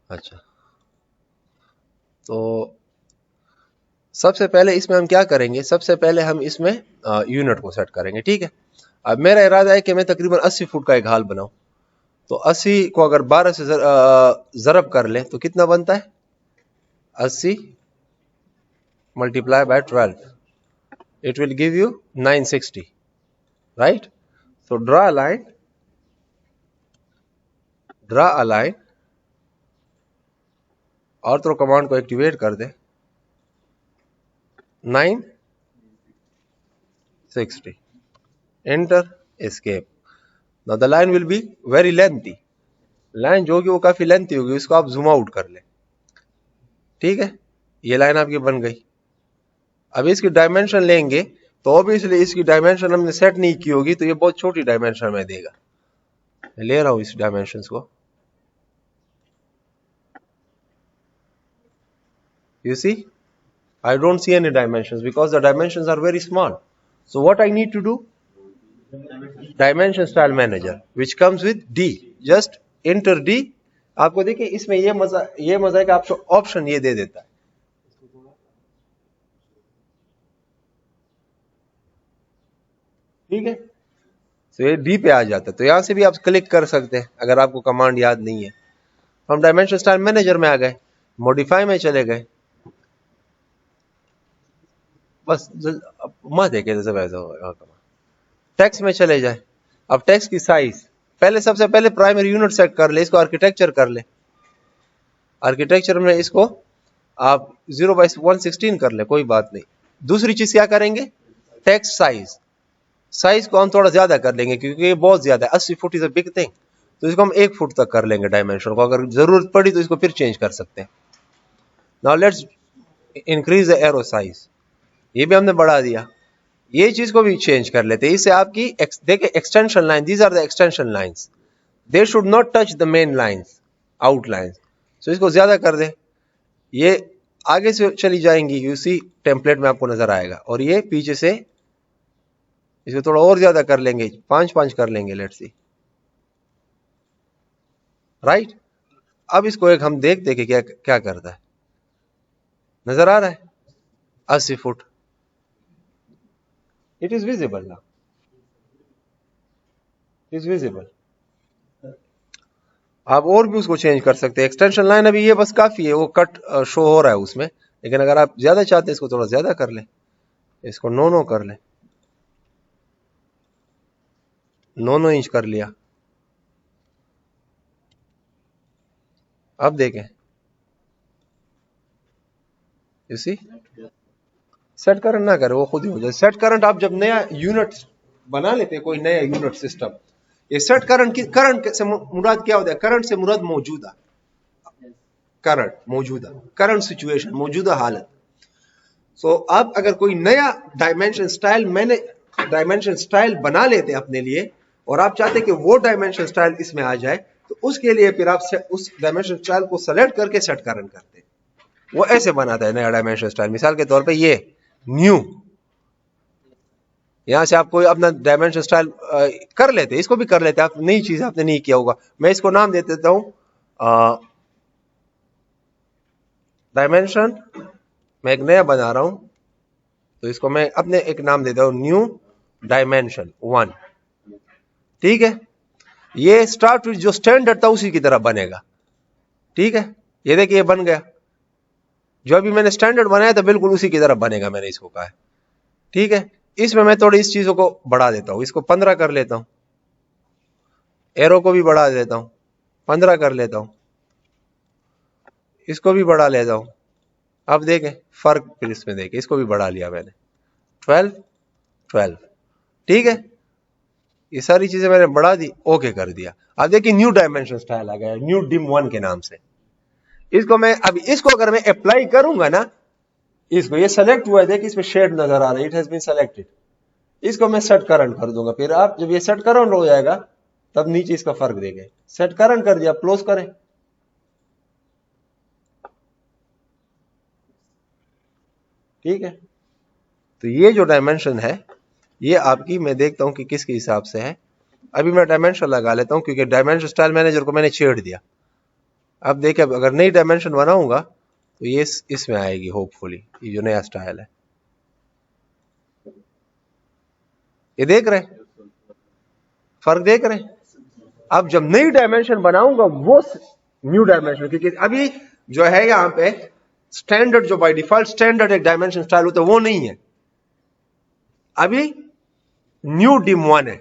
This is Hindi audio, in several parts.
अच्छा, तो सबसे पहले इसमें हम क्या करेंगे, सबसे पहले हम इसमें यूनिट को सेट करेंगे। ठीक है, अब मेरा इरादा है कि मैं तकरीबन 80 फुट का एक हाल बनाऊं। तो 80 को अगर 12 से ज़रब कर ले तो कितना बनता है, 80 multiply by 12, it will give you 960, right? So draw a line और तो कमांड को एक्टिवेट कर दे, 960, enter, escape. Now the line will be very lengthy, line जो होगी वो काफी लेंथी होगी, उसको आप जूम आउट कर ले। ठीक है, ये लाइन आपकी बन गई। अब इसकी डायमेंशन लेंगे तो ऑब्वियसली इसकी डायमेंशन हमने सेट नहीं की होगी, तो ये बहुत छोटी डायमेंशन में देगा। ले रहा हूं इस डायमेंशन को, you see I don't see any dimensions because the dimensions are very small. So what I need to do, dimension style manager which comes with D, just enter D। आपको देखिए इसमें ये मजा है कि आपको ऑप्शन ये दे देता है। ठीक है, तो ये डी पे आ जाता है, तो यहां से भी आप क्लिक कर सकते हैं अगर आपको कमांड याद नहीं है। हम डायमेंशन स्टाइल मैनेजर में आ गए, मॉडिफाई में चले गए, बस मत देखे जैसे वैसा होगा। टेक्स्ट में चले जाए, अब टेक्स्ट की साइज पहले सबसे पहले प्राइमरी यूनिट सेट कर ले, इसको आर्किटेक्चर कर ले। आर्किटेक्चर में इसको आप 0/116 कर ले, कोई बात नहीं। दूसरी चीज क्या करेंगे, टेक्स्ट साइज, साइज को हम थोड़ा ज्यादा कर लेंगे क्योंकि ये बहुत ज्यादा है, 80 foot is a big thing, तो इसको हम 1 फुट तक कर लेंगे डायमेंशन को, अगर जरूरत पड़ी तो इसको फिर चेंज कर सकते हैं। Now let's increase the arrow size, ये भी हमने बढ़ा दिया, ये चीज को भी चेंज कर लेते हैं। इससे आपकी देखिए extension line, these are the extension lines, they should not touch the main lines, outlines. So इसको ज्यादा कर दे, ये आगे से चली जाएंगी, उसी टेम्पलेट में आपको नजर आएगा। और ये पीछे से इसको थोड़ा और ज्यादा कर लेंगे, 5 कर लेंगे, लेट्स सी, राइट। अब इसको एक हम देखते कि क्या क्या करता है, नजर आ रहा है 80 फुट, इट इज विजिबल ना, इट इज विजिबल। आप और भी उसको चेंज कर सकते हैं, एक्सटेंशन लाइन अभी ये बस काफी है, वो कट शो हो रहा है उसमें, लेकिन अगर आप ज्यादा चाहते हैं इसको थोड़ा ज्यादा कर ले, इसको 9 कर ले, 9 इंच कर लिया। अब देखें, इसी सेट करंट ना करे, वो खुद ही हो जाए। सेट करंट आप जब नया यूनिट बना लेते हैं, कोई नया यूनिट सिस्टम, ये सेट करंट की, करंट से मुराद क्या होता है, करंट से मुराद मौजूदा करंट, मौजूदा करंट सिचुएशन, मौजूदा हालत। सो अब अगर कोई नया डायमेंशन स्टाइल बना लेते हैं अपने लिए, और आप चाहते हैं कि वो डायमेंशन स्टाइल इसमें आ जाए, तो उसके लिए फिर आप उस डायमेंशन स्टाइल को सेलेक्ट करके सेट करंट करते हैं। वो ऐसे बनाता है नया डायमेंशन स्टाइल। मिसाल के तौर पे ये न्यू, यहां से आप कोई अपना डायमेंशन स्टाइल कर लेते, इसको भी कर लेते, आप नई चीज आपने नहीं किया होगा। मैं इसको नाम दे देता हूं डायमेंशन, मैं एक नया बना रहा हूं, तो इसको मैं अपने एक नाम देता हूं, न्यू डायमेंशन 1। ठीक है, ये स्टार्ट विद जो स्टैंडर्ड था उसी की तरह बनेगा। ठीक है, ये देखिए ये बन गया, जो अभी मैंने स्टैंडर्ड बनाया था बिल्कुल उसी की तरह बनेगा, मैंने इसको कहा है। ठीक है, इसमें मैं थोड़ी इस चीजों को बढ़ा देता हूं, इसको 15 कर लेता हूं, एरो को भी बढ़ा देता हूं, 15 कर लेता हूं, इसको भी बढ़ा लेता हूं। अब देखें फर्क, फिर इसमें देखें, इसको भी बढ़ा लिया मैंने, 12। ठीक है, ये सारी चीजें मैंने बढ़ा दी, ओके कर दिया। अब देखिए न्यू डायमेंशन स्टाइल आ गया, न्यू डिम 1 के नाम से। इसको मैं अभी, इसको अगर मैं अप्लाई करूंगा ना, इसको ये सेलेक्ट हुआ है, देखिए इसमें शेड नजर आ रहा है, इट हैज बीन सेलेक्टेड। इसको मैं सेट करंट कर दूंगा, फिर आप जब ये सेट करंट हो जाएगा तब नीचे इसका फर्क देखें। सेट करंट कर दिया, क्लोज करें, ठीक है। तो ये जो डायमेंशन है ये आपकी, मैं देखता हूं कि किसके हिसाब से है। अभी मैं डायमेंशन लगा लेता हूं क्योंकि डायमेंशन स्टाइल मैनेजर को मैंने छेड़ दिया। अब देखिए अगर नई डायमेंशन बनाऊंगा तो ये इसमें आएगी होपफुली, ये जो नया स्टाइल है। ये देख रहे हैं फर्क, देख रहे हैं? अब जब नई डायमेंशन बनाऊंगा वो न्यू डायमेंशन, क्योंकि अभी जो है यहाँ पे स्टैंडर्ड, जो बाय डिफॉल्ट स्टैंडर्ड एक डायमेंशन स्टाइल होता है वो नहीं है, अभी न्यू डिम1 है।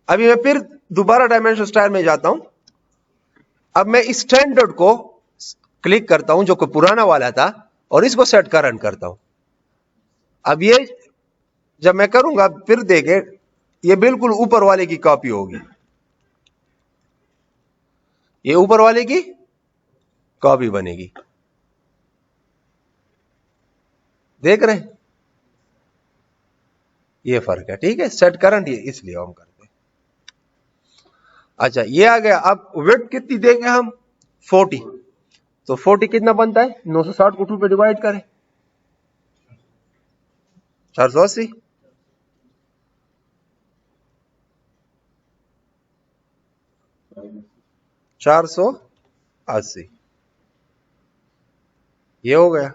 अभी मैं फिर दोबारा डायमेंशन स्टाइल में जाता हूं, अब मैं इस स्टैंडर्ड को क्लिक करता हूं जो कोई पुराना वाला था और इसको सेट करंट करता हूं। अब ये जब मैं करूंगा फिर देखे ये बिल्कुल ऊपर वाले की कॉपी होगी, ये ऊपर वाले की कॉपी बनेगी, देख रहे हैं? ये फर्क है, ठीक है। सेट करंट ये इसलिए हम करते हैं। अच्छा ये आ गया। अब विड्थ कितनी देंगे हम? 40। तो 40 कितना बनता है? 960 को 2 पे डिवाइड करें, 480। $480 ये हो गया।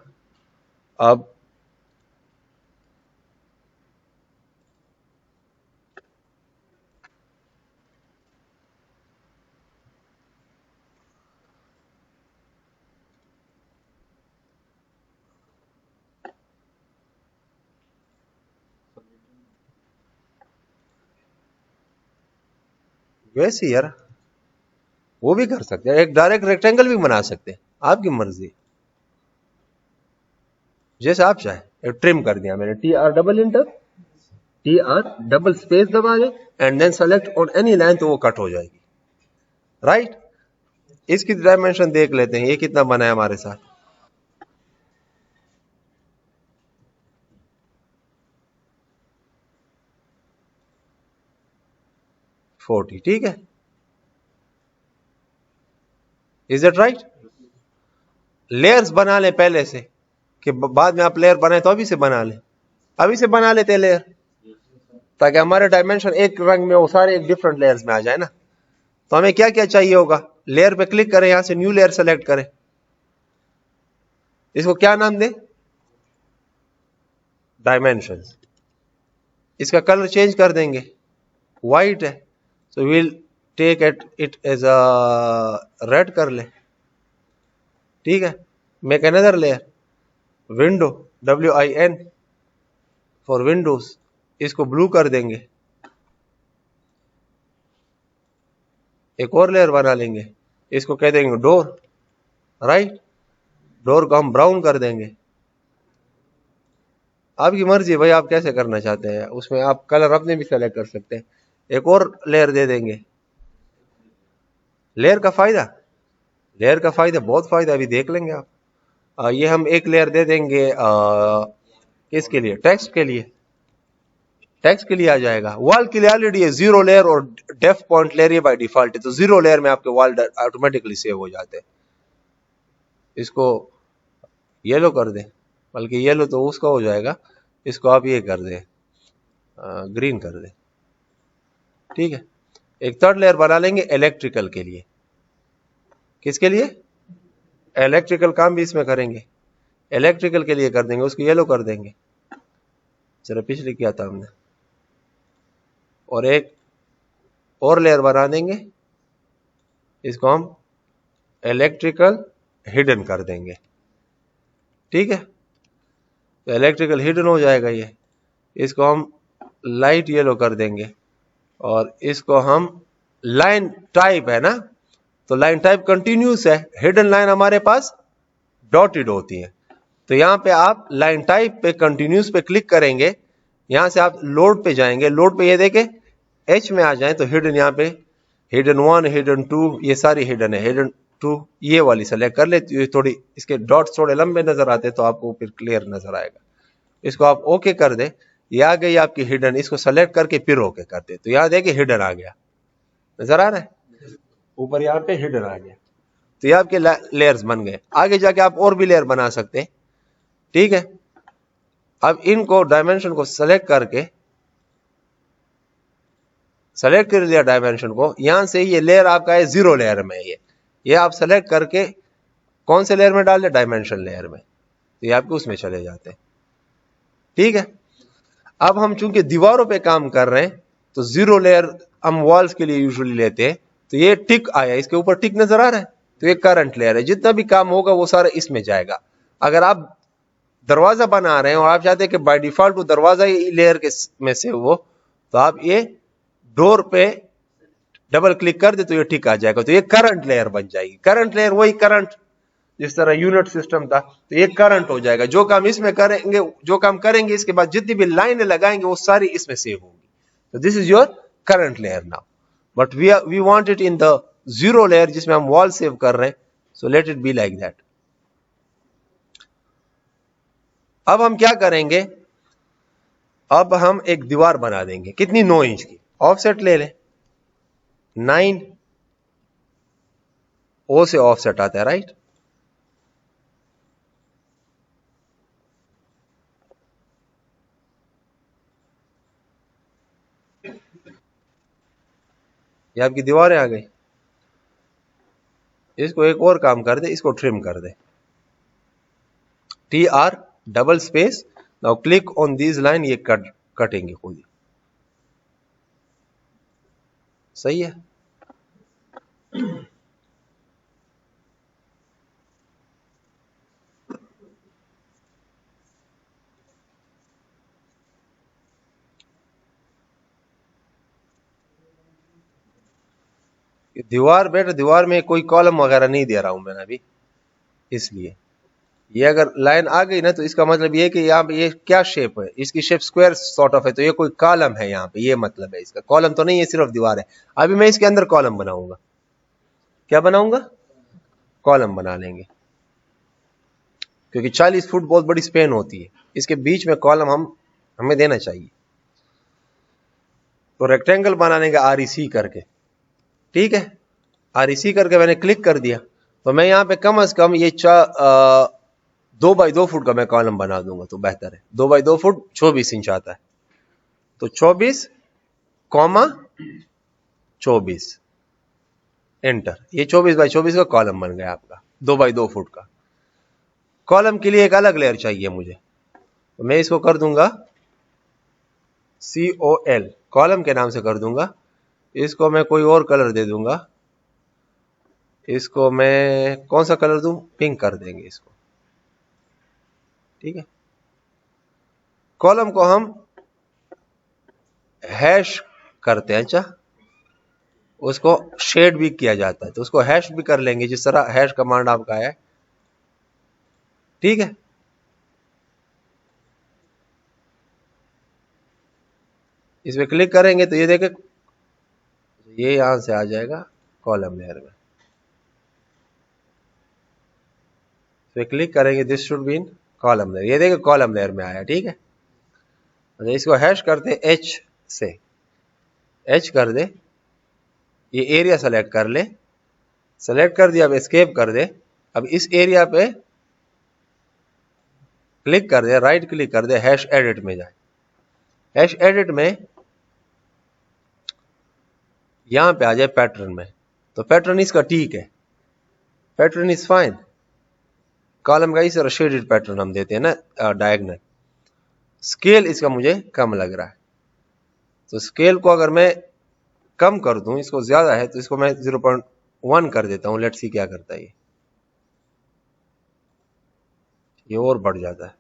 अब वैसे यार वो भी कर सकते हैं, एक डायरेक्ट रेक्टेंगल भी बना सकते हैं, आपकी मर्जी, जैसे आप चाहें। एक ट्रिम कर दिया मैंने, TR double enter, TR double space दबा दे and then select on any line, तो वो कट हो जाएगी, राइट। इसकी डायमेंशन देख लेते हैं, ये कितना बना है हमारे साथ। 40, ठीक है। Is it right? लेयर्स बना ले पहले से, कि बाद में आप लेयर बनाए तो अभी से बना ले, अभी से बना लेते हैं लेयर, ताकि हमारे डायमेंशन एक रंग में वो सारे एक डिफरेंट लेयर्स में आ जाए ना। तो हमें क्या क्या चाहिए होगा? लेयर पे क्लिक करें, यहां से न्यू लेयर सेलेक्ट करें, इसको क्या नाम दें? डायमेंशंस। इसका कलर चेंज कर देंगे, व्हाइट है तो will take it as a red कर ले, ठीक है। Make another layer, window, WIN for windows, इसको ब्लू कर देंगे। एक और लेयर बना लेंगे, इसको कह देंगे डोर, राइट। डोर को हम ब्राउन कर देंगे। आपकी मर्जी भाई, आप कैसे करना चाहते हैं, उसमें आप कलर अपने भी सेलेक्ट कर सकते हैं। एक और लेयर दे देंगे। लेयर का फायदा, लेयर का फायदा बहुत फायदा अभी देख लेंगे आप। ये हम एक लेयर दे देंगे किसके लिए? टेक्स्ट के लिए, टेक्स्ट के लिए आ जाएगा। वॉल के लिए ऑलरेडी है 0 लेयर और डेफ पॉइंट लेयर, ये बाय डिफॉल्ट है, तो 0 लेयर में आपके वॉल ऑटोमेटिकली सेव हो जाते हैं। इसको येलो कर दें, बल्कि येलो तो उसका हो जाएगा, इसको आप ये कर दें, ग्रीन कर दें, ठीक है। एक थर्ड लेयर बना लेंगे इलेक्ट्रिकल के लिए। किसके लिए? इलेक्ट्रिकल काम भी इसमें करेंगे, इलेक्ट्रिकल के लिए कर देंगे, उसको येलो कर देंगे। चलो पिछले किया था हमने। और एक और लेयर बना देंगे, इसको हम इलेक्ट्रिकल हिडन कर देंगे, ठीक है। तो इलेक्ट्रिकल हिडन हो जाएगा ये। इसको हम लाइट येलो कर देंगे और इसको हम लाइन टाइप है ना, तो लाइन टाइप कंटिन्यूस है। हिडन लाइन हमारे पास डॉटेड होती है, तो यहां पे आप लाइन टाइप पे कंटिन्यूस पे क्लिक करेंगे, यहां से आप लोड पे जाएंगे, लोड पे ये देखे H में आ जाए तो हिडन, यहाँ पे हिडन 1, हिडन 2, ये सारी हिडन है। हिडन 2 ये वाली सेलेक्ट कर ले, ये थोड़ी इसके डॉट्स थोड़े लंबे नजर आते तो आपको फिर क्लियर नजर आएगा। इसको आप ओके कर दे, ये आ गई आपकी हिडन। इसको सेलेक्ट करके फिर ओके कर दे, तो यहां देखिए हिडन आ गया, नजर आ रहा है ऊपर, यहाँ पे हिडन आ गया। तो ये आपके लेयर्स बन गए। आगे जाके आप और भी लेयर बना सकते हैं, ठीक है। अब इनको डायमेंशन को सेलेक्ट करके, सेलेक्ट कर लिया डायमेंशन को, यहां से ये लेयर आपका है 0 लेयर में, ये ये आप सेलेक्ट करके कौन से लेयर में डाल दे, डायमेंशन लेयर में, तो ये आपके उसमें चले जाते हैं। ठीक है, अब हम चूंकि दीवारों पे काम कर रहे हैं तो जीरो लेयर हम वॉल्स के लिए यूजुअली लेते हैं। तो ये टिक आया, इसके ऊपर टिक नजर आ रहा है, तो ये करंट लेयर है। जितना भी काम होगा वो सारा इसमें जाएगा। अगर आप दरवाजा बना रहे हैं और आप चाहते हैं कि बाय डिफॉल्ट वो दरवाजा ही लेयर के में से हो, तो आप ये डोर पे डबल क्लिक कर दे तो ये टिक आ जाएगा, तो ये करंट लेयर बन जाएगी। करंट लेयर वही करंट जिस तरह यूनिट सिस्टम था, तो ये करंट हो जाएगा। जो काम इसमें करेंगे, जो काम करेंगे इसके बाद जितनी भी लाइनें लगाएंगे वो सारी इसमें सेव होंगी। तो this is your current layer now, but we want it in the zero layer जिसमें हम वॉल सेव कर रहे हैं। So let it be like that. अब हम क्या करेंगे, अब हम एक दीवार बना देंगे। कितनी, 9 इंच की। ऑफसेट ले लें, 9 ओ से ऑफसेट आता है, राइट। ये आपकी दीवारें आ गई। इसको एक और काम कर दे, इसको ट्रिम कर दे, TR double space, now click on this line, ये कटेंगे खुद ही। सही है। दीवार बेटा, दीवार में कोई कॉलम वगैरह नहीं दे रहा हूं मैंने अभी, इसलिए ये अगर लाइन आ गई ना तो इसका मतलब ये कि यहाँ पे ये क्या शेप है, इसकी शेप स्क्वायर सॉर्ट ऑफ है, तो ये कोई कॉलम है यहाँ पे, ये मतलब है इसका। कॉलम तो नहीं है, सिर्फ दीवार है। अभी मैं इसके अंदर कॉलम बनाऊंगा। क्या बनाऊंगा, कॉलम बना लेंगे, क्योंकि 40 फुट बहुत बड़ी स्पेन होती है, इसके बीच में कॉलम हमें देना चाहिए। तो रेक्टेंगल बनाने का REC करके, ठीक है, REC करके मैंने क्लिक कर दिया, तो मैं यहाँ पे कम से कम ये 2 बाई 2 फुट का मैं कॉलम बना दूंगा, तो बेहतर है। 2 बाई 2 फुट 24 इंच आता है, तो 24, 24 एंटर। ये 24 बाई 24 का कॉलम बन गया आपका, 2 बाई 2 फुट का। कॉलम के लिए एक अलग लेयर चाहिए मुझे, तो मैं इसको कर दूंगा COL, कॉलम के नाम से कर दूंगा। इसको मैं कोई और कलर दे दूंगा, इसको मैं कौन सा कलर दूं, पिंक कर देंगे इसको, ठीक है। कॉलम को हम हैश करते हैं, अच्छा, उसको शेड भी किया जाता है, तो उसको हैश भी कर लेंगे, जिस तरह हैश कमांड आपका है, ठीक है। इस पे क्लिक करेंगे तो ये देखें, ये यहां से आ जाएगा कॉलम लेयर में। इस पे क्लिक करेंगे, this should be in column layer, ये देखें कॉलम लेयर में आया, ठीक है। तो इसको हैश करते हैं H से, H कर दे, ये एरिया सेलेक्ट कर ले, सेलेक्ट कर दिया, अब एस्केप कर दे। अब इस एरिया पे क्लिक कर दे, राइट क्लिक कर दे, हैश एडिट में जाए। हैश एडिट में यहां पे आ जाए पैटर्न में, तो पैटर्न इसका ठीक है, पैटर्न इज फाइन। कॉलम का इस तरह शेडेड पैटर्न हम देते हैं ना, डायगोनल। स्केल इसका मुझे कम लग रहा है, तो स्केल को अगर मैं कम कर दूं, इसको ज्यादा है तो इसको मैं 0.1 कर देता हूं। लेट्स सी क्या करता है ये और बढ़ जाता है।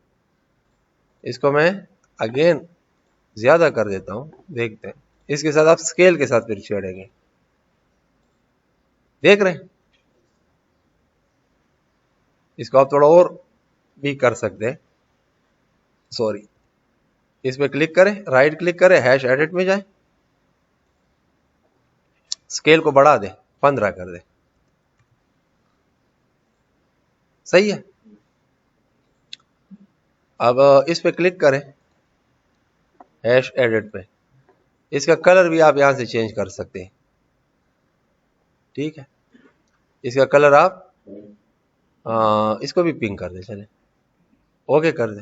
इसको मैं अगेन ज्यादा कर देता हूं, देखते हैं। इसके साथ आप स्केल के साथ फिर छेड़ेंगे, देख रहे हैं। इसको आप थोड़ा और भी कर सकते हैं, सॉरी। इस पे क्लिक करें, राइट क्लिक करें, हैश एडिट में जाए, स्केल को बढ़ा दे, 15 कर दे, सही है। अब इस पे क्लिक करें, हैश एडिट पे, इसका कलर भी आप यहां से चेंज कर सकते हैं, ठीक है। इसका कलर आप इसको भी पिंक कर दे, चले, ओके कर दे।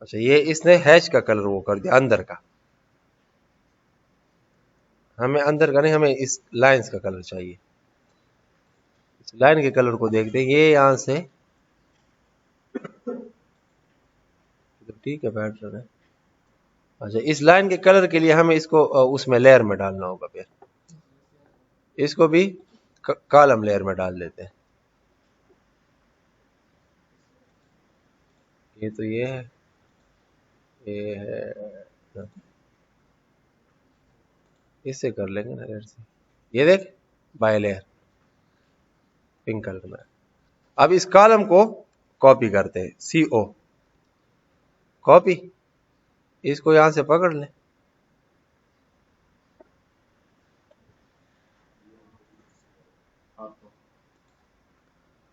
अच्छा, ये इसने हैश का कलर वो कर दिया अंदर का, हमें अंदर का नहीं, हमें इस लाइंस का कलर चाहिए। इस लाइन के कलर को देखते हैं, ये यहां से तो ठीक है पैटर्न है। अच्छा, इस लाइन के कलर के लिए हमें इसको उसमें लेयर में डालना होगा, फिर इसको भी कॉलम लेयर में डाल देते हैं। ये तो ये है, ये है, इससे कर लेंगे ना लेयर से। ये देख, बाय लेयर पिंक कलर में। अब इस कॉलम को कॉपी करते हैं, CO कॉपी, इसको यहां से पकड़ लें।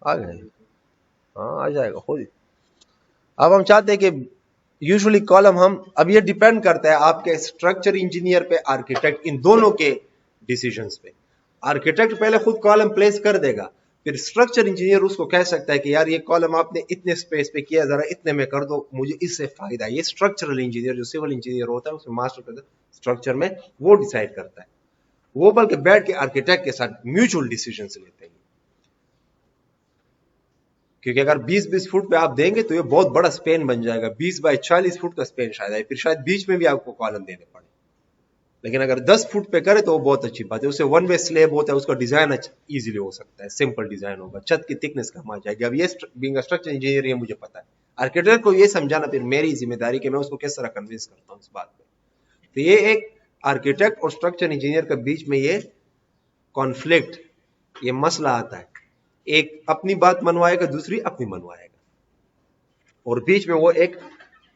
आ गए, हाँ आ जाएगा खुद ही। अब हम चाहते हैं कि यूजुअली कॉलम हम, अब ये डिपेंड करता है आपके स्ट्रक्चर इंजीनियर पे, आर्किटेक्ट, इन दोनों के डिसीजंस पे। आर्किटेक्ट पहले खुद कॉलम प्लेस कर देगा, फिर स्ट्रक्चर इंजीनियर उसको कह सकता है कि यार ये कॉलम आपने इतने स्पेस पे किया, जरा इतने में कर दो, मुझे इससे फायदा है। ये स्ट्रक्चरल इंजीनियर जो सिविल इंजीनियर होता है, उसमें मास्टर स्ट्रक्चर में, वो डिसाइड करता है। वो बल्कि बैठ के आर्किटेक्ट के साथ म्यूचुअल डिसीजन लेते हैं, क्योंकि अगर 20-20 फुट पे आप देंगे तो ये बहुत बड़ा स्पेन बन जाएगा। 20 बाय 40 फुट का स्पेन शायद है, फिर शायद बीच में भी आपको कॉलम देने पड़े। लेकिन अगर 10 फुट पे करे तो वो बहुत अच्छी बात है, उससे वन वे स्लेब होता है, उसका डिजाइन इजीली हो सकता है, सिंपल डिजाइन होगा, छत की थिकनेस कम आ जाएगी। अब ये बीइंग स्ट्रक्चर इंजीनियर, ये मुझे पता है। आर्किटेक्ट को ये समझाना फिर मेरी जिम्मेदारी कि मैं उसको किस तरह कन्विंस करता हूँ इस बात पे। तो ये एक आर्किटेक्ट और स्ट्रक्चर इंजीनियर के बीच में ये कॉन्फ्लिक्ट, ये मसला आता है। एक अपनी बात मनवाएगा, दूसरी अपनी मनवाएगा, और बीच में वो एक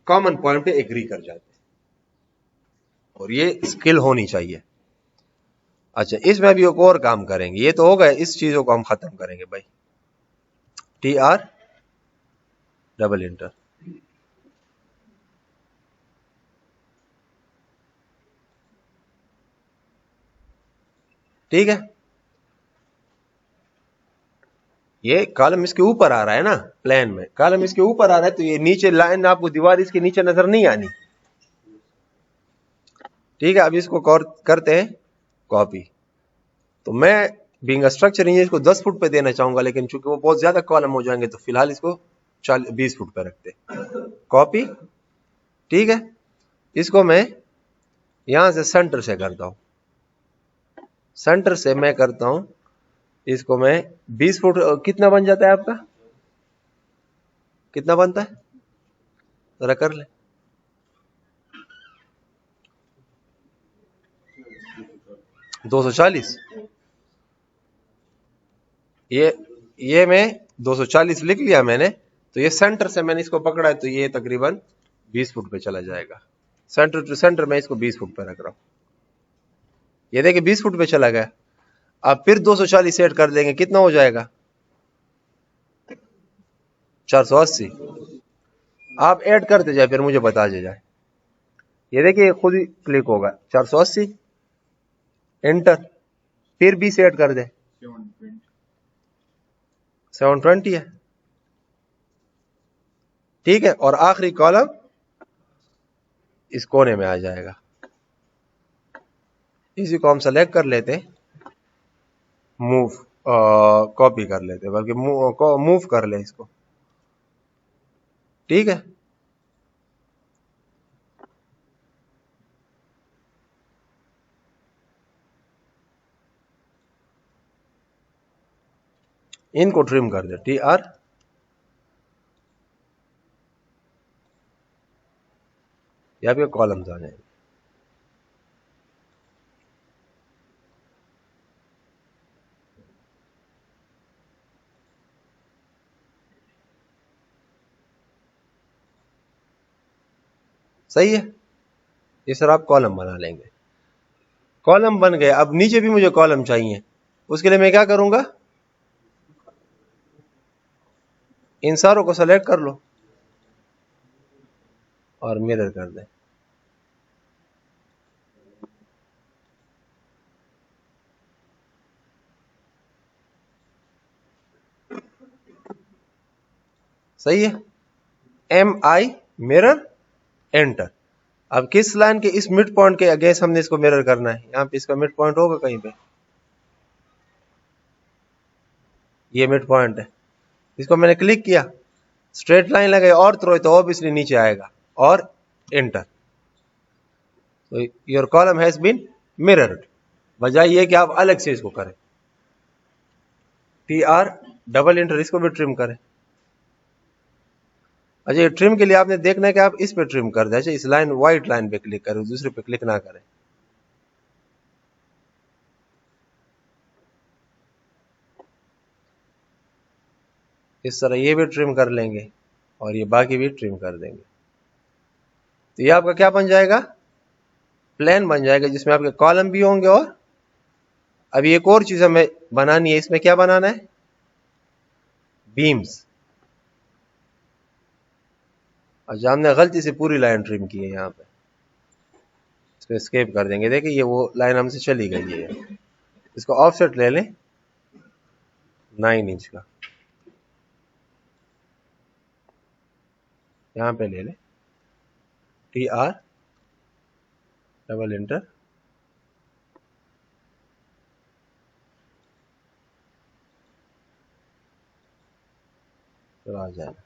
कॉमन पॉइंट पे एग्री कर जाते हैं, और ये स्किल होनी चाहिए। अच्छा, इसमें भी एक और काम करेंगे, ये तो हो गया, इस चीजों को हम खत्म करेंगे भाई। TR डबल इंटर, ठीक है। ये कॉलम इसके ऊपर आ रहा है ना, प्लान में कॉलम इसके ऊपर आ रहा है, तो ये नीचे लाइन, आपको दीवार इसके नीचे नजर नहीं आनी, ठीक है। अब इसको करते हैं कॉपी। तो मैं बीइंग स्ट्रक्चर इंजीनियर को 10 फुट पे देना चाहूंगा, लेकिन चूंकि वो बहुत ज्यादा कॉलम हो जाएंगे, तो फिलहाल इसको 20 फुट पे रखते, कॉपी, ठीक है। इसको मैं यहां से सेंटर से करता हूं, सेंटर से मैं करता हूं, इसको मैं 20 फुट, कितना बन जाता है आपका, कितना बनता है जरा कर ले। 240, ये मैं 240 लिख लिया मैंने। तो ये सेंटर से मैंने इसको पकड़ा है, तो ये तकरीबन 20 फुट पे चला जाएगा। सेंटर टू सेंटर मैं इसको 20 फुट पे रख रहा हूं, ये देखिए 20 फुट पे चला गया। अब फिर 240 ऐड कर देंगे, कितना हो जाएगा, 480। आप ऐड करते जाए, फिर मुझे बता दे जाए। ये देखिए खुद ही क्लिक होगा, 480 एंटर, फिर 20 ऐड कर दे, 720 है, ठीक है। और आखिरी कॉलम इस कोने में आ जाएगा, इसी को हम सेलेक्ट कर लेते, मूव, कॉपी कर लेते, बल्कि मूव कर ले इसको, ठीक है। इनको ट्रिम कर दे, TR, या फिर कॉलम्स आ जाएंगे। सही है, इस तरह आप कॉलम बना लेंगे। कॉलम बन गए, अब नीचे भी मुझे कॉलम चाहिए, उसके लिए मैं क्या करूंगा, इन सारों को सेलेक्ट कर लो और मिरर कर दे। सही है, MI मिरर एंटर। अब किस लाइन के इस मिड पॉइंट के अगेंस्ट हमने इसको मिरर करना है? यहाँ पे इसका मिड पॉइंट होगा कहीं पे, ये मिड पॉइंट है, इसको मैंने क्लिक किया, स्ट्रेट लाइन लगाई और थ्रो तो ऑब्वियसली नीचे आएगा और एंटर। तो your column has been mirrored. बजाय ये कि आप अलग से इसको करें, TR डबल एंटर, इसको भी ट्रिम करें। अच्छा, ये ट्रिम के लिए आपने देखना है कि आप इस पे ट्रिम कर दें। अच्छा, इस लाइन व्हाइट लाइन पे क्लिक करें, दूसरे पे क्लिक ना करें। इस तरह ये भी ट्रिम कर लेंगे और ये बाकी भी ट्रिम कर देंगे। तो ये आपका क्या बन जाएगा? प्लेन बन जाएगा, जिसमें आपके कॉलम भी होंगे। और अभी एक और चीज हमें बनानी है, इसमें क्या बनाना है? बीम्स। अच्छा, हमने गलती से पूरी लाइन ट्रिम की है यहाँ पे, इसको एस्केप कर देंगे। देखिए ये वो लाइन हमसे चली गई है। इसको ऑफसेट ले लें 9 इंच का, यहाँ पे ले लें, TR डबल एंटर, तो आ जाएगा।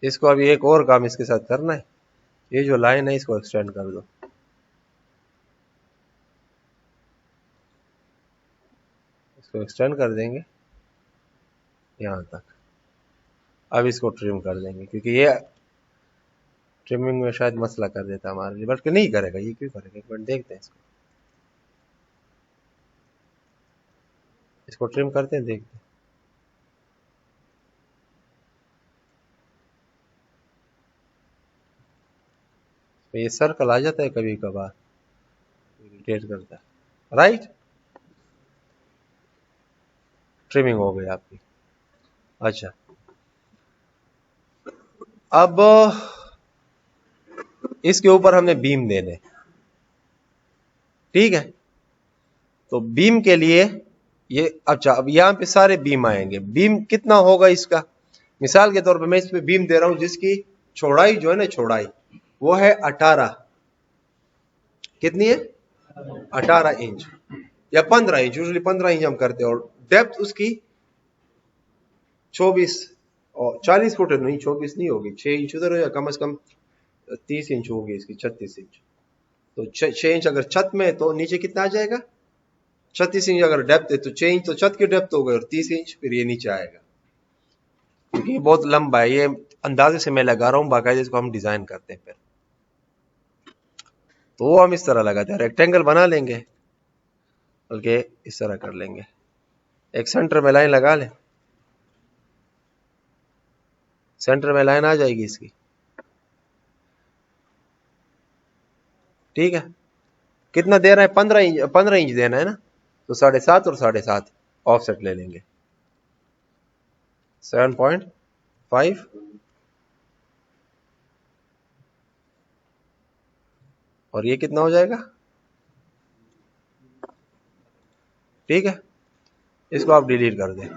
इसको अभी एक और काम इसके साथ करना है, ये जो लाइन है इसको एक्सटेंड कर दो, इसको एक्सटेंड कर देंगे यहाँ तक। अब इसको ट्रिम कर देंगे, क्योंकि ये ट्रिमिंग में शायद मसला कर देता हमारे लिए, बल्कि नहीं करेगा। ये क्यों करेगा? एक मिनट देखते हैं इसको ट्रिम करते हैं, देखते हैं। तो ये सर्कल आ जाता है कभी कभार, इरिटेट करता है। राइट, ट्रिमिंग हो गई आपकी। अच्छा, अब इसके ऊपर हमने बीम देने, ठीक है। तो बीम के लिए ये, अच्छा अब यहां पे सारे बीम आएंगे। बीम कितना होगा इसका? मिसाल के तौर पे मैं इस पे बीम दे रहा हूं जिसकी चौड़ाई जो है ना, चौड़ाई वो है 18, कितनी है? 18 इंच या 15 इंच, यूजुअली 15 इंच हम करते हैं। और डेप्थ उसकी 24 और 40 फुट नहीं, 24 नहीं होगी, 6 इंच उधर हो, या कम से कम 30 इंच होगी इसकी, 36 इंच। तो 6 इंच अगर छत में है तो नीचे कितना आ जाएगा? 36 इंच अगर डेप्थ है तो 6 इंच तो छत की डेप्थ हो गई, और 30 इंच फिर ये नीचे आएगा, क्योंकि ये बहुत लंबा है। ये अंदाजे से मैं लगा रहा हूं, बाकायदा इसको हम डिजाइन करते हैं फिर। तो वो हम इस तरह लगाते हैं, रेक्टेंगल बना लेंगे, बल्कि इस तरह कर लेंगे, एक सेंटर में लाइन लगा लें, सेंटर में लाइन आ जाएगी इसकी, ठीक है। कितना दे रहा है? 15 इंच देना है ना, तो 7.5 और 7.5 ऑफसेट ले लेंगे, 7.5। और ये कितना हो जाएगा? ठीक है, इसको आप डिलीट कर दें,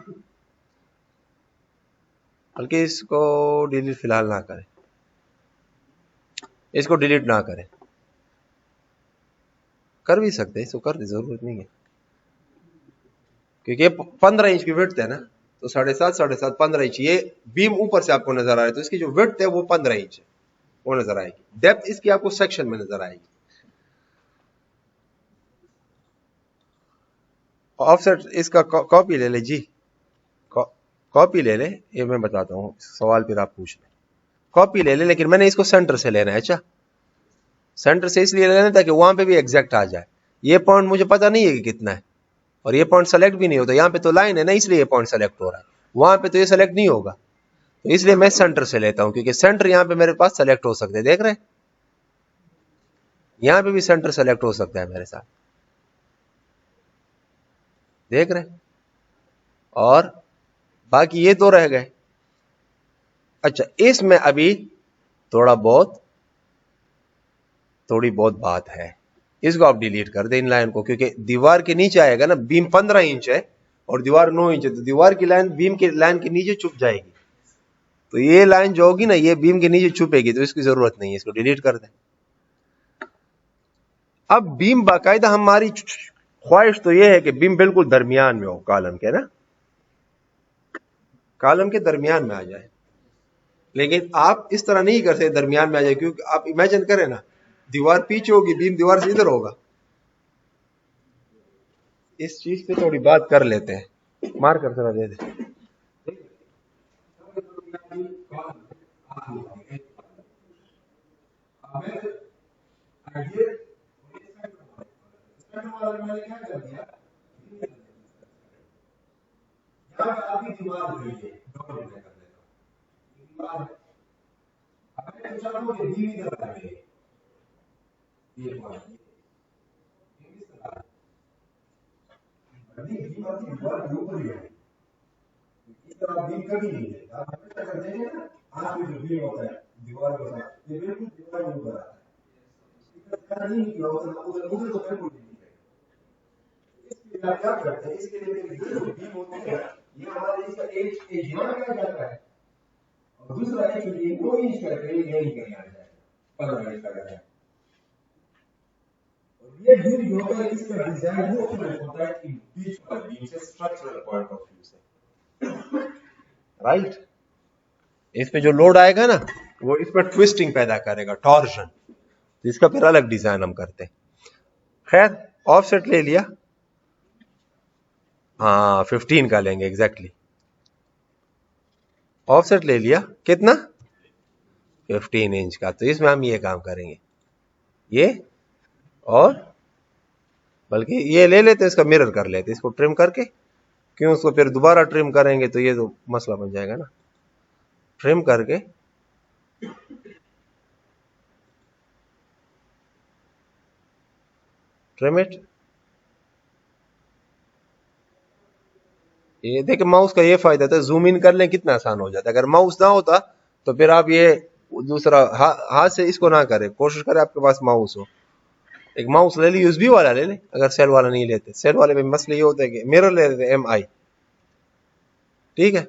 बल्कि इसको डिलीट फिलहाल ना करें, इसको डिलीट ना करें, कर भी सकते हैं, इसको कर दे, जरूरत नहीं है, क्योंकि 15 इंच की विड्थ है ना, तो 7.5 15 इंच। ये बीम ऊपर से आपको नजर आ रहा है, तो इसकी जो विड्थ है वो 15 इंच है, वो नजर आएगी। डेप्थ इसकी आपको सेक्शन में नजर आएगी। ऑफसेट इसका कॉपी ले ले जी, कॉपी ले ले, ये मैं बताता हूँ, सवाल फिर आप पूछ लें। कॉपी ले ले, लेकिन मैंने इसको सेंटर से लेना है। अच्छा, सेंटर से इसलिए लेना ताकि वहां पे भी एग्जैक्ट आ जाए। ये पॉइंट मुझे पता नहीं है कि कितना है, और ये पॉइंट सेलेक्ट भी नहीं होता। यहाँ पे तो लाइन है ना, इसलिए ये पॉइंट सेलेक्ट हो रहा है, वहां पे तो ये सेलेक्ट नहीं होगा। तो इसलिए मैं सेंटर से लेता हूं, क्योंकि सेंटर यहाँ पे मेरे पास सेलेक्ट हो सकते हैं। देख रहे हैं, यहाँ पे भी सेंटर सेलेक्ट हो सकता है मेरे साथ, देख रहे हैं। और बाकी ये तो रह गए। अच्छा, इसमें अभी थोड़ी बहुत बात है, इसको आप डिलीट कर दें इन लाइन को, क्योंकि दीवार के नीचे आएगा ना। बीम 15 इंच है और दीवार 9 इंच है, तो दीवार की लाइन बीम की लाइन के नीचे चुप जाएगी, तो ये लाइन जो होगी ना ये बीम के नीचे छुपेगी, तो इसकी जरूरत नहीं है, इसको डिलीट कर दें। अब बीम बाकायदा हमारी ख्वाहिश तो ये है कि बीम बिल्कुल दरमियान में हो, कॉलम के ना, कॉलम के दरमियान में आ जाए। लेकिन आप इस तरह नहीं कर सकते दरमियान में आ जाए, क्योंकि आप इमेजिन करें ना, दीवार पीछे होगी, बीम दीवार से इधर होगा। इस चीज पे थोड़ी बात कर लेते हैं, मार कर जरा दे दे। राइट, इस पे जो लोड आएगा ना वो इस पर ट्विस्टिंग पैदा करेगा, टॉर्शन। तो इसका फिर अलग डिजाइन हम करते हैं। खैर, ऑफसेट ले लिया, हाँ 15 का लेंगे एग्जैक्टली। ऑफसेट ले लिया कितना, 15 इंच का। तो इसमें हम ये काम करेंगे, ये और बल्कि ये ले लेते, इसका मिरर कर लेते, इसको ट्रिम करके, क्यों उसको फिर दोबारा ट्रिम करेंगे तो ये तो मसला बन जाएगा ना। ट्रिम करके ट्रिम इट। ये देखिए माउस का ये फायदा था, जूम इन कर लें कितना आसान हो जाता है। अगर माउस ना होता तो फिर आप ये दूसरा हाथ से इसको ना करें, कोशिश करें आपके पास माउस हो। एक माउस ले ली, यूएसबी वाला ले लें, अगर सेल वाला नहीं लेते। सेल वाले में मसले ये होता है कि मिरर ले लेते MI, ठीक है।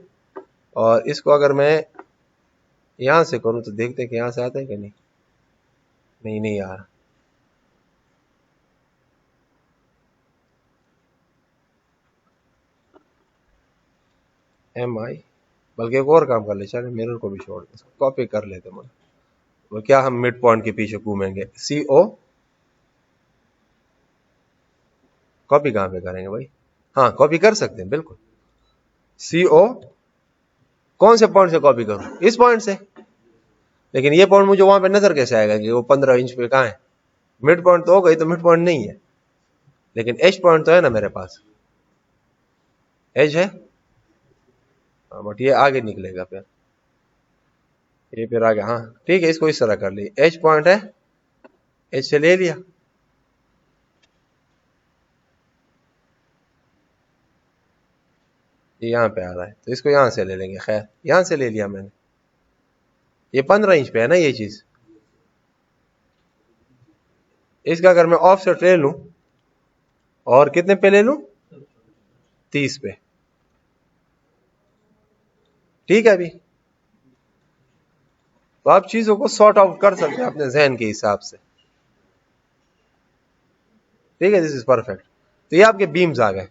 और इसको अगर मैं यहां से करूं तो देखते हैं कि यहां से आता है कि नहीं। नहीं आ रहा। MI, बल्कि एक और काम कर ले, चले मिरर को भी छोड़ दे, कॉपी कर लेते मन। वो क्या हम मिड पॉइंट के पीछे घूमेंगे। CO कॉपी कहां पे करेंगे भाई, हाँ कॉपी कर सकते हैं बिल्कुल। CO कौन से पॉइंट से कॉपी करूं, इस पॉइंट से। लेकिन ये पॉइंट मुझे वहां पे नजर कैसे आएगा कि वो 15 इंच पे कहां है। मिड पॉइंट तो हो गई, तो मिड पॉइंट नहीं है, लेकिन एज पॉइंट तो है ना मेरे पास, एज है, बट ये आगे निकलेगा फिर, ये फिर आगे, हाँ ठीक है, इसको इस तरह कर ली, एज पॉइंट है, एज से ले लिया, ये यहां पे आ रहा है तो इसको यहां से ले लेंगे। खैर यहां से ले लिया मैंने, ये 15 इंच पे है ना ये चीज। इसका अगर मैं ऑफसेट ले लूं, और कितने पे ले लूं, 30 पे, ठीक है। अभी तो आप चीजों को सॉर्ट आउट कर सकते हैं अपने जहन के हिसाब से, ठीक है। This is perfect. तो ये आपके बीम्स आ गए,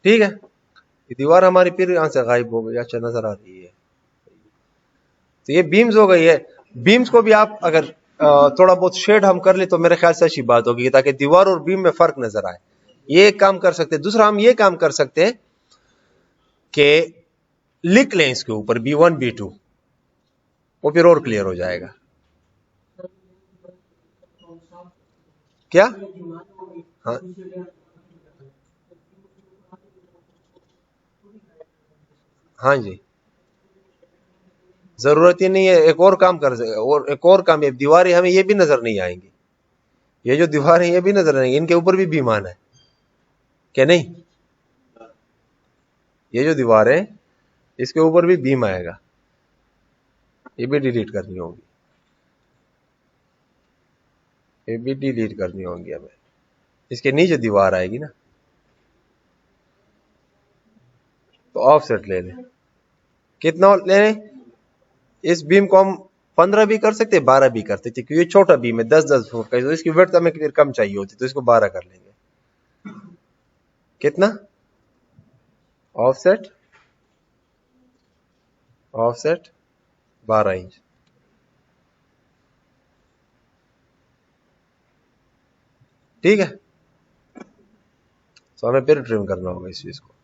ठीक है। ये दीवार हमारी फिर यहां से गायब हो गई, अच्छा नजर आ रही है। तो ये बीम्स हो गई है। बीम्स को भी आप अगर थोड़ा बहुत शेड हम कर ले तो मेरे ख्याल से अच्छी बात होगी, ताकि दीवार और बीम में फर्क नजर आए। ये एक काम कर सकते हैं। दूसरा हम ये काम कर सकते हैं कि लिख लें इसके ऊपर B1 B2, वो फिर और क्लियर हो जाएगा। क्या, हाँ हाँ जी, जरूरत ही नहीं है। एक और काम कर सकते, और एक और काम, ये दीवारें हमें ये भी नजर नहीं आएंगी, ये जो दीवारें ये भी नजर आएंगी, इनके ऊपर भी बीमान है क्या नहीं। ये जो दीवार है इसके ऊपर भी बीम आएगा, ये भी डिलीट करनी होगी, ये भी डिलीट करनी होगी हमें। इसके नीचे दीवार आएगी ना, तो ऑफसेट ले लें, कितना ले लें? इस बीम को हम 15 भी कर सकते, 12 भी कर सकते, क्योंकि ये छोटा बीम है 10-10 फुट का, तो इसकी विड्थ हमें फिर कम चाहिए होती, तो इसको 12 कर लेंगे। कितना? Offset 12 inch. ठीक है, तो हमें फिर ट्रिम करना होगा इस चीज को।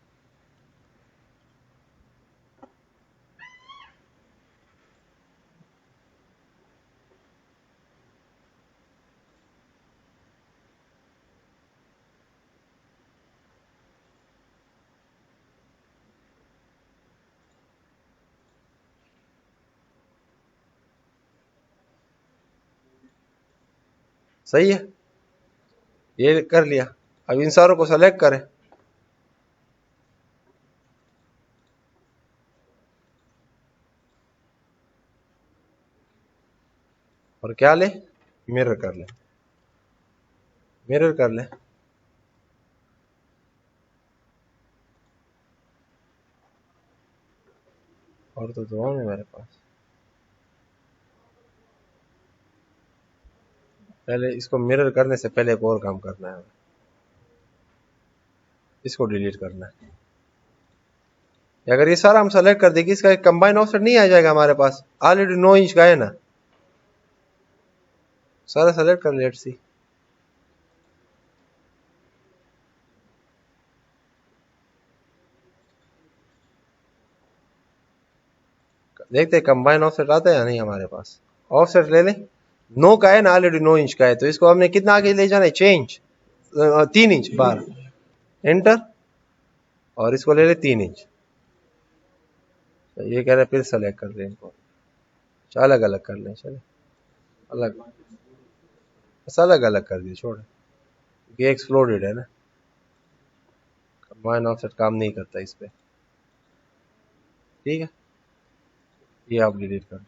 सही है, ये कर लिया। अब इन सारों को सेलेक्ट करें, और क्या ले? मिरर कर ले, मिरर कर ले। और तो दुआ है मेरे पास। पहले इसको मिरर करने से पहले एक और काम करना है, इसको डिलीट करना है। अगर ये सारा हम सेलेक्ट कर देंगे, इसका एक कंबाइन ऑफसेट नहीं आ जाएगा हमारे पास, ऑलरेडी 9 इंच का है ना। सारा सेलेक्ट कर, लेट्स सी। देखते हैं कंबाइन ऑफसेट आता है या नहीं हमारे पास। ऑफसेट ले लें, 9 का है ना, ऑलरेडी 9 इंच का है, तो इसको हमने कितना आगे ले जाना है? चेंज 3 इंच बार, एंटर, और इसको ले ले 3 इंच। तो ये कह रहे फिर सेलेक्ट कर लें इनको, अलग अलग कर लें, चले अलग, बस अलग अलग कर दिए, छोड़, ये एक्सप्लोडेड है ना, कंबाइन ऑफसेट काम नहीं करता इस पे। ठीक है, ये आप डिलीट कर,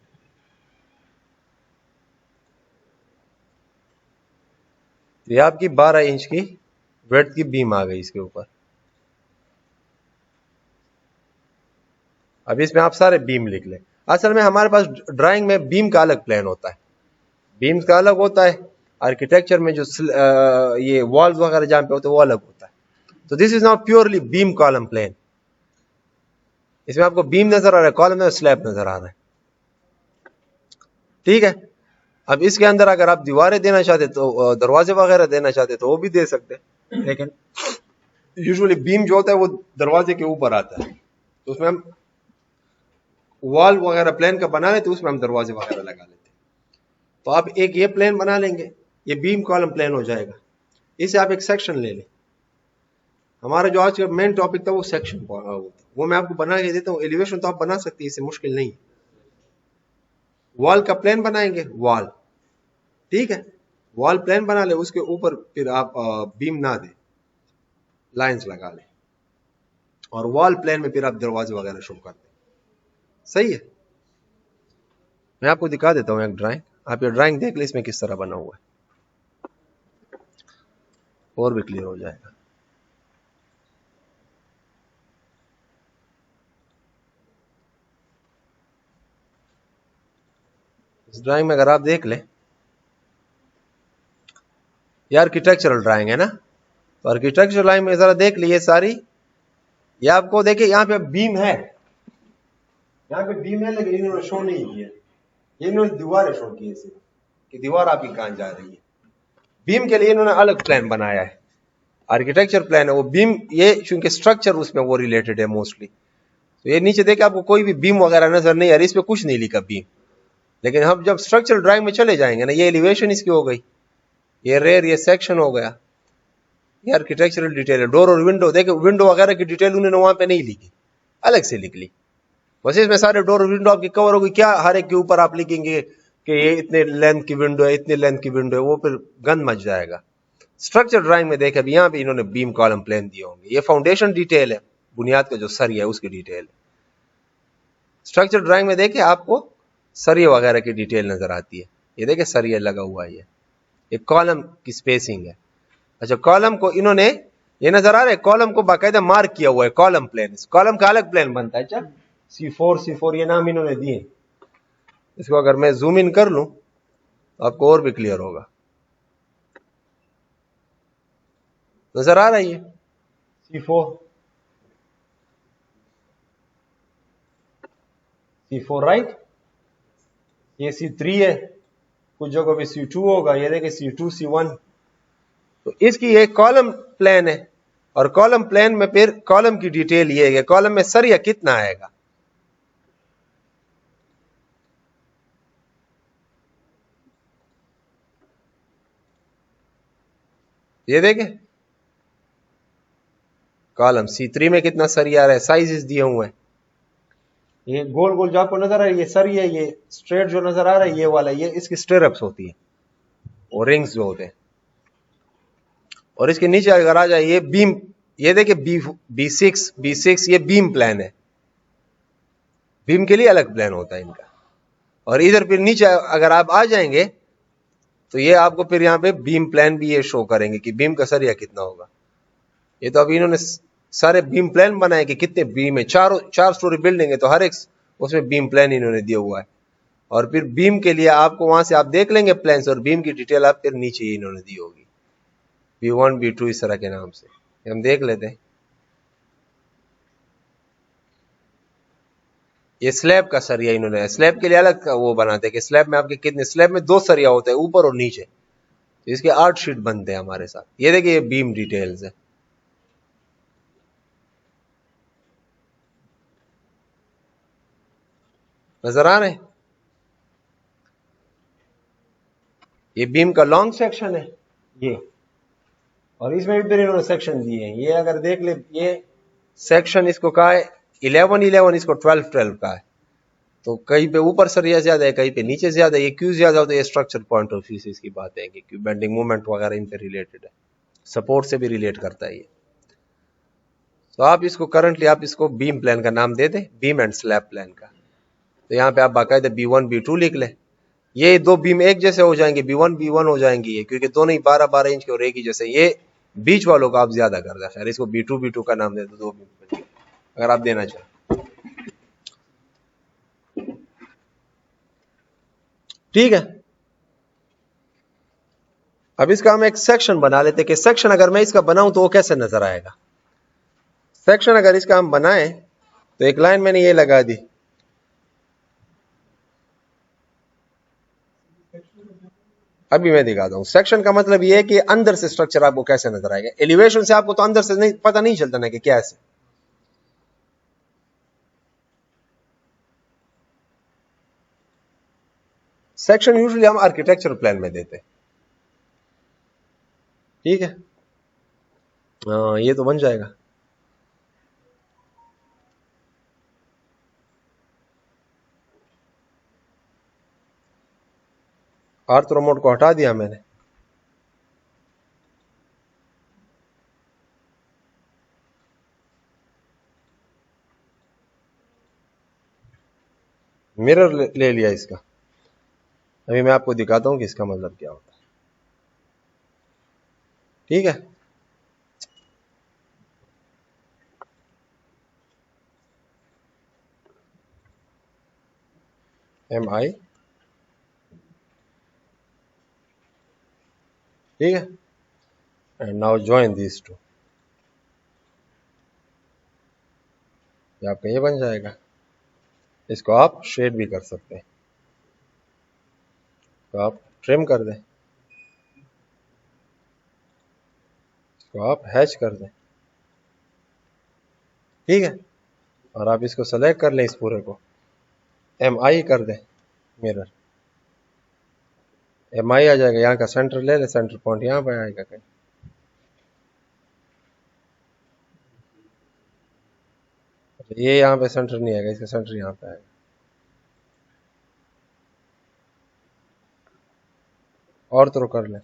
ये आपकी 12 इंच की ब्रेड्थ की बीम आ गई इसके ऊपर। अब इसमें आप सारे बीम लिख लें। असल में हमारे पास ड्राइंग में बीम का अलग प्लान होता है, बीम का अलग होता है, आर्किटेक्चर में जो ये वॉल्स वगैरह जहां पे होते हैं वो अलग होता है। तो this is not purely beam column plan. इसमें आपको बीम नजर आ रहा है, कॉलम में स्लैब नजर आ रहा है। ठीक है, अब इसके अंदर अगर आप दीवारें देना चाहते तो दरवाजे वगैरह देना चाहते तो वो भी दे सकते हैं, लेकिन यूजुअली बीम जो होता है वो दरवाजे के ऊपर आता है, तो उसमें हम वॉल वगैरह प्लेन का बना लेते, उसमें हम दरवाजे वगैरह लगा लेते। तो आप एक ये प्लेन बना लेंगे, ये बीम कॉलम प्लेन हो जाएगा। इसे आप एक सेक्शन ले लें। हमारा जो आज का मेन टॉपिक था वो सेक्शन, वो मैं आपको बना के देता हूँ। एलिवेशन तो आप बना सकते हैं, इससे मुश्किल नहीं। वॉल का प्लेन बनाएंगे, वॉल, ठीक है, वॉल प्लेन बना ले, उसके ऊपर फिर आप बीम ना दे, लाइंस लगा ले, और वॉल प्लेन में फिर आप दरवाजे वगैरह शो कर दें। सही है, मैं आपको दिखा देता हूँ एक ड्राइंग, आप ये ड्राइंग देख ले, इसमें किस तरह बना हुआ है, और भी क्लियर हो जाएगा। इस ड्राइंग में अगर आप देख ले, ये आर्किटेक्चरल ड्राइंग है ना, तो आर्किटेक्चरल ड्राइंग में जरा देख लीजिए सारी, ये आपको देखिए यहाँ पे बीम है, यहाँ पे बीम है, लेकिन इन्होंने शो नहीं किया, ये इन्होंने दीवारें शो की है कि दीवार आपकी कहां जा रही है। बीम के लिए इन्होंने अलग प्लान बनाया है, आर्किटेक्चर प्लान है वो बीम, ये चूंकि स्ट्रक्चर उसमें वो रिलेटेड है मोस्टली, तो ये नीचे देखे आपको कोई भी बीम वगैरह नजर नहीं आ रही, इस पे कुछ नहीं लिखा बीम। लेकिन हम जब स्ट्रक्चरल ड्राइंग में चले जाएंगे ना, ये एलिवेशन इसकी हो गई, ये रेयर, ये सेक्शन हो गया, ये आर्किटेक्चरल डिटेल है। डोर और विंडो, देखो विंडो वगैरह की डिटेल उन्होंने वहां पे नहीं लिखी, अलग से लिख ली। बस इसमें सारे डोर और विंडो आपकी कवर होगी, क्या हर एक के ऊपर आप लिखेंगे कि ये इतने लेंथ की विंडो है, इतने लेंथ की विंडो है, वो फिर गंद मच जाएगा। स्ट्रक्चर ड्राइंग में देखे, अभी यहाँ पे इन्होंने बीम कॉलम प्लान दिए होंगे, ये फाउंडेशन डिटेल है, बुनियाद का जो सरिया है उसकी डिटेल है। स्ट्रक्चर ड्राइंग में देखे आपको सरिया वगैरह की डिटेल नजर आती है, ये देखे सरिया लगा हुआ है, ये कॉलम की स्पेसिंग है। अच्छा, कॉलम को इन्होंने, ये नजर आ रहा है, कॉलम को बाकायदा मार्क किया हुआ है, कॉलम प्लेन, कॉलम का अलग प्लेन बनता है। अच्छा, C4 ये नाम इन्होंने दिए। इसको अगर मैं जूम इन कर लूं तो आपको और भी क्लियर होगा। नजर आ रही है C4 राइट, ये C3 है, कुछ जगहों पे C2 होगा, ये देखिए C2 C1। तो इसकी एक कॉलम प्लान है और कॉलम प्लान में फिर कॉलम की डिटेल ये है कि कॉलम में सरिया कितना आएगा। ये देखें कॉलम C3 में कितना सरिया आ रहा है, साइजेस दिए हुए हैं। ये गोल गोल जो आपको नजर आ रहा है ये सरिया, ये स्ट्रेट जो नजर आ रहा है ये वाला, ये इसकी स्टेरअप्स होती है और रिंग्स जो होते हैं। और इसके नीचे अगर आ जाए ये बीम, ये देखिए B6 ये बीम प्लान है, बीम के लिए अलग प्लान होता है इनका। और इधर फिर नीचे अगर आप आ जाएंगे तो ये आपको फिर यहाँ पे बीम प्लान भी ये शो करेंगे कि बीम का सरिया कितना होगा। ये तो अभी इन्होंने सारे बीम प्लान बनाए कि कितने बीम है, चार स्टोरी बिल्डिंग है तो हर एक उसमें बीम प्लान इन्होंने दिया हुआ है। और फिर बीम के लिए आपको वहां से आप देख लेंगे प्लान्स और बीम की डिटेल आप फिर नीचे ही इन्होंने दी होगी, B1 B2 इस तरह के नाम से। हम देख लेते हैं। ये स्लैब का सरिया इन्होंने, स्लैब के लिए अलग वो बनाते हैं कि स्लैब में आपके कितने, स्लैब में 2 सरिया होते हैं ऊपर और नीचे, तो इसके 8 शीट बनते हैं हमारे साथ। ये देखिए ये बीम डिटेल्स है। नजर आ रहे हैं, ये बीम का लॉन्ग सेक्शन है ये, और इसमें भी फिर इन्होंने सेक्शन दिए हैं। ये अगर देख ले, ये सेक्शन इसको कहा है 11 इसको 12 का है। तो कहीं पे ऊपर सरिया ज्यादा है, कहीं पे नीचे ज्यादा है। ये क्यों ज्यादा होता है, ये स्ट्रक्चर पॉइंट ऑफ व्यू से इसकी बात है कि क्यों बेंडिंग मूवमेंट वगैरह इन पे रिलेटेड है, सपोर्ट से भी रिलेट करता है ये। तो आप इसको करंटली आप इसको बीम प्लान का नाम दे दें, बीम एंड स्लैब प्लान का। तो यहाँ पे आप बाकायदा B1 B2 लिख लें। ये 2 बीम एक जैसे हो जाएंगे, B1 B1 हो जाएंगी ये, क्योंकि दोनों ही 12-12 इंच के और एक ही जैसे। ये बीच वालों को आप ज्यादा कर दें, खैर इसको B2 B2 का नाम दे दो, 2 बीम अगर आप देना चाहें। ठीक है, अब इसका हम एक सेक्शन बना लेते हैं कि सेक्शन अगर मैं इसका बनाऊं तो वो कैसे नजर आएगा। सेक्शन अगर इसका हम बनाएं तो एक लाइन मैंने ये लगा दी, अभी मैं दिखाता हूं। सेक्शन का मतलब ये है कि अंदर से स्ट्रक्चर आपको कैसे नजर आएगा। एलिवेशन से आपको तो अंदर से नहीं पता नहीं चलता ना कि क्या है। सेक्शन यूजुअली हम आर्किटेक्चर प्लान में देते हैं। ठीक है, ये तो बन जाएगा। आर्थरो मोड को हटा दिया मैंने। मिरर ले लिया इसका। अभी मैं आपको दिखाता हूं कि इसका मतलब क्या होता है। ठीक है, MI, ठीक है, and now join this to. आपका ये बन जाएगा। इसको आप शेड भी कर सकते हैं, तो आप ट्रिम कर दें, इसको आप हैच कर दें। ठीक है, और आप इसको सेलेक्ट कर लें, इस पूरे को MI कर दें, मिरर MI आ जाएगा। यहाँ का सेंटर ले ले, सेंटर पॉइंट यहाँ पे आएगा कहीं। ये यहाँ पे सेंटर नहीं आएगा, इसका सेंटर यहाँ पे आएगा। और तो कर ले,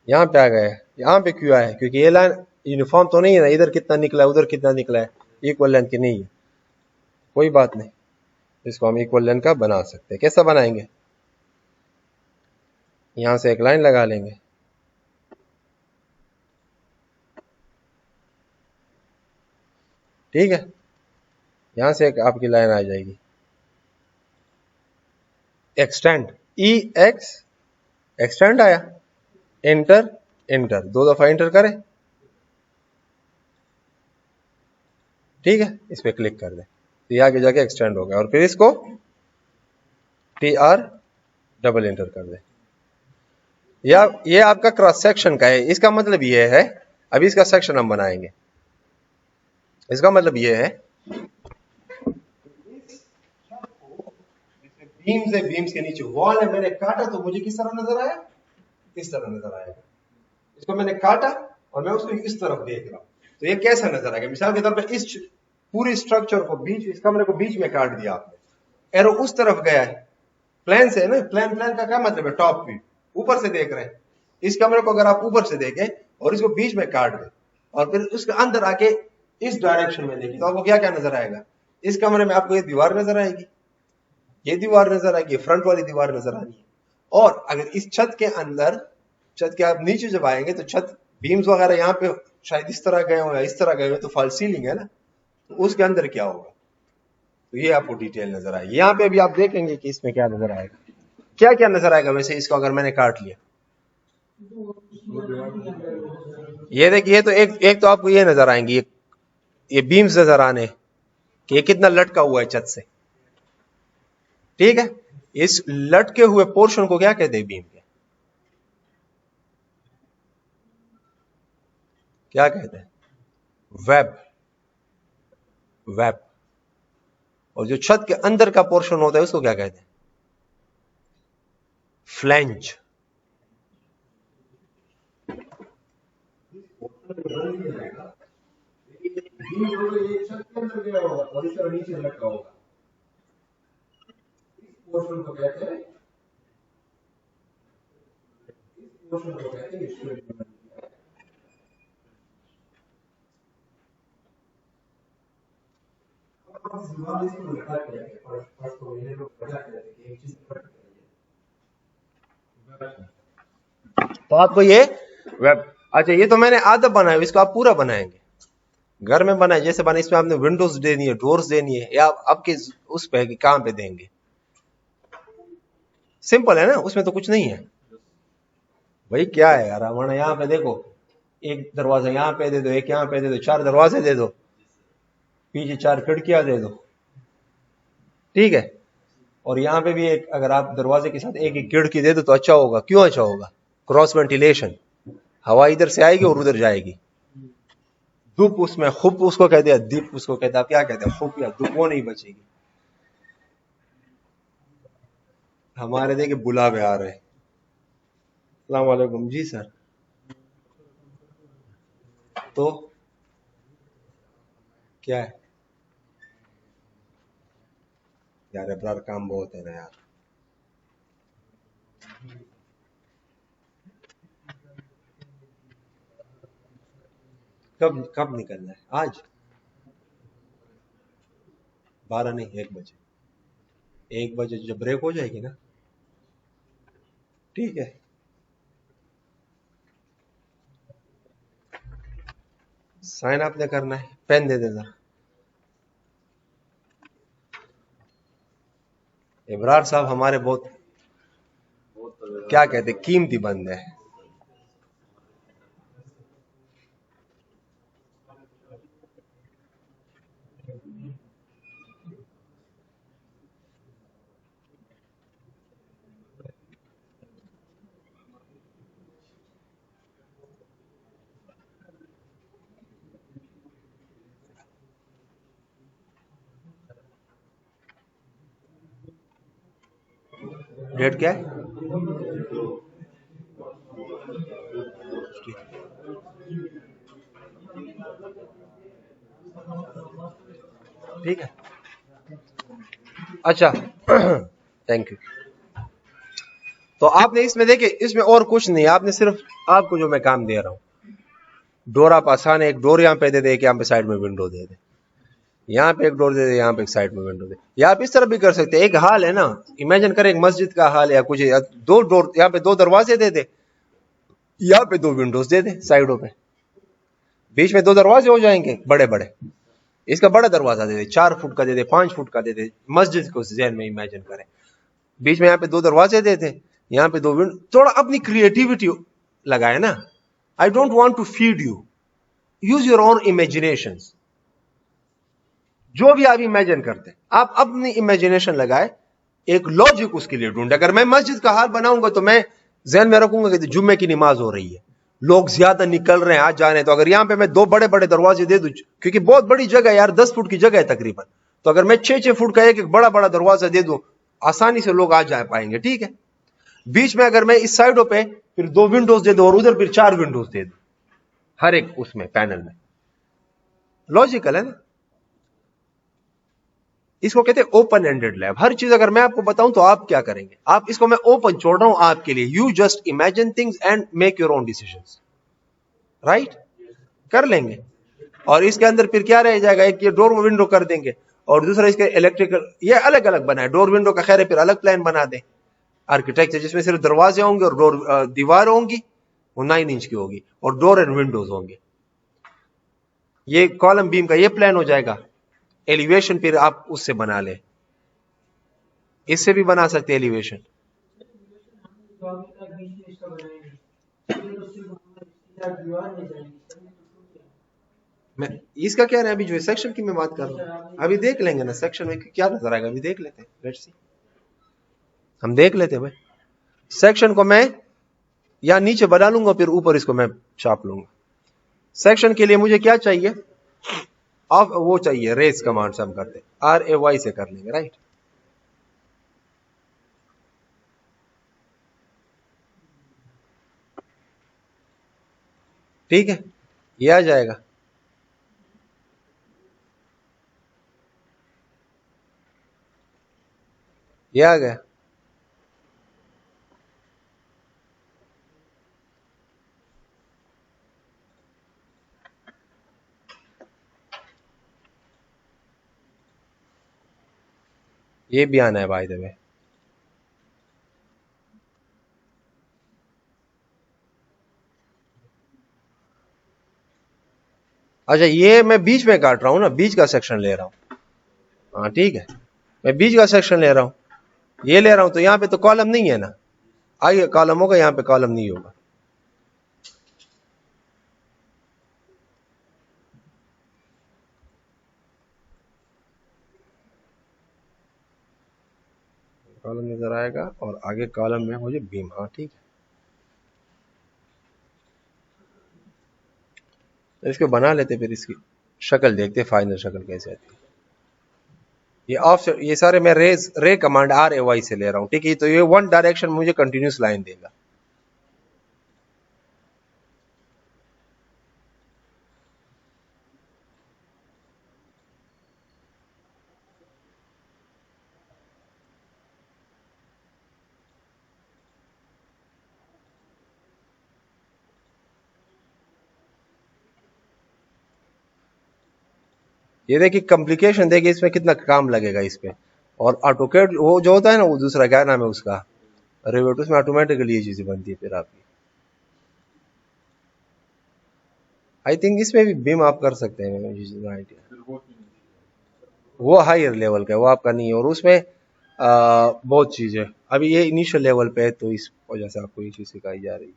यहाँ पे आ गया। यहाँ पे क्यों आया, क्योंकि ये लाइन यूनिफॉर्म तो नहीं है ना, इधर कितना निकला है उधर कितना निकला है, इक्वल लेंथ की नहीं है। कोई बात नहीं, इसको हम इक्वल लेंथ का बना सकते हैं। कैसा बनाएंगे, यहां से एक लाइन लगा लेंगे, ठीक है, यहां से एक आपकी लाइन आ जाएगी एक्सटेंड, ई एक्स एक्सटेंड आया, एंटर एंटर, 2 दफा एंटर करें, ठीक है, इस पे क्लिक कर दें तो ये आगे जाके एक्सटेंड हो गया, और फिर इसको TR डबल एंटर कर दें। ये आपका क्रॉस सेक्शन का है, इसका मतलब ये है, अभी इसका सेक्शन हम बनाएंगे, इसका मतलब ये है बीम्स है, बीम्स के नीचे वॉल है, मैंने काटा तो मुझे किस तरह नजर आया, इस तरह नजर आएगा। इसको मैंने काटा और मैं उसको इस तरफ देख रहा हूं तो ये कैसा नजर आएगा। मिसाल के तौर पर इस पूरी स्ट्रक्चर को बीच, इस कमरे को बीच में काट दिया आपने, एरो उस तरफ गया है, प्लेन से है ना, प्लेन का क्या मतलब है, टॉप व्यू, ऊपर से देख रहे हैं। इस कमरे को अगर आप ऊपर से देखें और इसको बीच में काट दें और फिर उसके अंदर आके इस डायरेक्शन में देखें तो आपको क्या क्या नजर आएगा। इस कमरे में आपको ये दीवार नजर आएगी, ये दीवार नजर आएगी, फ्रंट वाली दीवार नजर आनी है। और अगर इस छत के अंदर, छत के आप नीचे जब आएंगे तो छत बीम्स वगैरह यहाँ पे शायद इस तरह गए हो या इस तरह गए हो, तो फॉल सीलिंग है ना, तो उसके अंदर क्या होगा, तो ये आपको डिटेल नजर आएगी। यहाँ पे अभी आप देखेंगे कि इसमें क्या नजर आएगा, क्या क्या नजर आएगा। वैसे इसको अगर मैंने काट लिया, ये देखिए, ये तो एक तो आपको ये नजर आएंगी, ये बीम्स नजर आने कि ये कितना लटका हुआ है छत से, ठीक है। इस लटके हुए पोर्शन को क्या कहते हैं, बीम के क्या कहते हैं, वेब, वेब। और जो छत के अंदर का पोर्शन होता है उसको क्या कहते हैं, फ्लैंज। छत के अंदर गया होगा और इस तरह नीचे लटका होगा, इस पोर्शन को कहते हैं, इस पोर्शन को कहते हैं तो आपको ये वेब। अच्छा, ये तो मैंने आधा बनाया, इसको आप पूरा बनाएंगे, घर में बनाए जैसे बनाए, इसमें आपने विंडोज देनी है, डोर्स देनी है, या आपके उस पे काम पे देंगे। सिंपल है ना, उसमें तो कुछ नहीं है भाई, क्या है यार, हमारा यहाँ पे देखो, एक दरवाजा यहाँ पे दे दो, एक यहाँ पे दे दो, 4 दरवाजे दे दो, पीछे 4 खिड़कियां दे दो, ठीक है। और यहाँ पे भी एक, अगर आप दरवाजे के साथ एक एक खिड़की दे दो तो अच्छा होगा। क्यों अच्छा होगा, क्रॉस वेंटिलेशन, हवा इधर से आएगी और उधर जाएगी। धूप उसमें, खुप उसको कहते हैं, दीप उसको कहते हैं, आप क्या कहते हैं, खुप या धूप, वो नहीं बचेगी। हमारे देखिए बुलावे आ रहे हैं, अस्सलाम वालेकुम जी सर, तो क्या है यार, अबरार काम बहुत है ना यार। कब निकलना है, आज 12 नहीं, 1 बजे, 1 बजे जब ब्रेक हो जाएगी ना, ठीक है। साइन आपने करना है, पेन दे देना। इब्रार साहब हमारे बहुत क्या कहते हैं, कीमती बंदे हैं। डेट क्या है, ठीक है। अच्छा थैंक यू। तो आपने इसमें देखिए, इसमें और कुछ नहीं, आपने सिर्फ, आपको जो मैं काम दे रहा हूं, डोर आप आसान है, एक डोर यहाँ पे दे दे, एक यहाँ पे साइड में विंडो दे दे, यहाँ पे एक डोर दे दे, यहाँ पे एक साइड में विंडो दे, या आप इस तरह भी कर सकते हैं। एक हाल है ना, इमेजिन करें एक मस्जिद का हाल या कुछ, या 2 डोर, यहाँ पे 2 दरवाजे दे दे, यहाँ पे 2 विंडोज दे दे, साइडों पे, बीच में 2 दरवाजे हो जाएंगे बड़े बड़े, इसका बड़ा दरवाजा दे दे, 4 फुट का दे दे, 5 फुट का दे दे। मस्जिद को जहन में इमेजिन करें, बीच में यहाँ पे 2 दरवाजे देते, यहाँ पे 2 विंडो, थोड़ा अपनी क्रिएटिविटी लगाए ना। I don't want to feed you, use your own imagination. जो भी आप इमेजिन करते हैं, आप अपनी इमेजिनेशन लगाए, एक लॉजिक उसके लिए ढूंढे। अगर मैं मस्जिद का हाल बनाऊंगा तो मैं जहन में रखूंगा कि जुम्मे की नमाज हो रही है, लोग ज्यादा निकल रहे हैं, आज जा रहे हैं, तो अगर यहां पे मैं 2 बड़े बड़े दरवाजे दे दूं, क्योंकि बहुत बड़ी जगह है यार, 10 फुट की जगह है तकरीबन, तो अगर मैं 6-6 फुट का एक बड़ा बड़ा दरवाजा दे दूं, आसानी से लोग आ जा पाएंगे, ठीक है। बीच में अगर मैं इस साइडों पे फिर 2 विंडोज दे दूं और उधर फिर 4 विंडोज दे दूं, हर एक उसमें पैनल में, लॉजिकल है ना। इसको कहते हैं ओपन एंडेड लैब। हर चीज अगर मैं आपको बताऊं तो आप क्या करेंगे, आप इसको मैं ओपन छोड़ रहा हूं आपके लिए, you just imagine things and make your own decisions, right, कर लेंगे। और इसके अंदर फिर क्या रह जाएगा, एक ये डोर विंडो कर देंगे और दूसरा इसके इलेक्ट्रिकल, ये अलग अलग बनाए, डोर विंडो का खैर है, फिर अलग प्लान बना दें आर्किटेक्चर, जिसमें सिर्फ दरवाजे होंगे और डोर दीवार होंगी, वो 9 इंच की होगी और डोर एंड विंडोज होंगे। ये कॉलम बीम का ये प्लान हो जाएगा। एलिवेशन फिर आप उससे बना ले, इससे भी बना सकते हैं एलिवेशन। मैं इसका क्या है, अभी जो सेक्शन की मैं बात कर रहा हूँ, अभी देख लेंगे ना सेक्शन में क्या नजर आएगा, अभी देख लेते हैं, लेट्स सी, हम देख लेते हैं भाई। सेक्शन को मैं या नीचे बना लूंगा, फिर ऊपर इसको मैं छाप लूंगा। सेक्शन के लिए मुझे क्या चाहिए, अब वो चाहिए रेस कमांड से हम करते हैं, RAY से कर लेंगे, राइट। ठीक है, ये आ जाएगा। ये आ गया। ये भी आना है बाय द वे। अच्छा, ये मैं बीच में काट रहा हूं ना, बीच का सेक्शन ले रहा हूं, हाँ ठीक है, मैं बीच का सेक्शन ले रहा हूं, ये ले रहा हूं, तो यहां पे तो कॉलम नहीं है ना, आइए कॉलम होगा, यहां पे कॉलम नहीं होगा। कॉलम नजर आएगा और आगे कॉलम में मुझे बीम, हाँ ठीक है। तो इसको बना लेते, फिर इसकी शक्ल देखते, फाइनल शक्ल कैसे आती है। ये ऑफ, ये सारे मैं रे कमांड RAY से ले रहा हूँ, ठीक है। तो ये 1 डायरेक्शन मुझे कंटिन्यूस लाइन देगा। ये देखिए कॉम्प्लिकेशन, देखिए इसमें कितना काम लगेगा इस पे। और ऑटोकैड वो जो होता है ना, वो दूसरा क्या नाम है उसका, रिवेट, उसमें ऑटोमेटिकली ये चीजें बनती है फिर आपकी। आई थिंक इसमें भी बीम आप कर सकते हैं, आइडिया वो हायर लेवल का है, वो आपका नहीं है। और उसमें बहुत चीज है, अभी ये इनिशियल लेवल पे है, तो इस वजह से आपको ये चीज सिखाई जा रही है।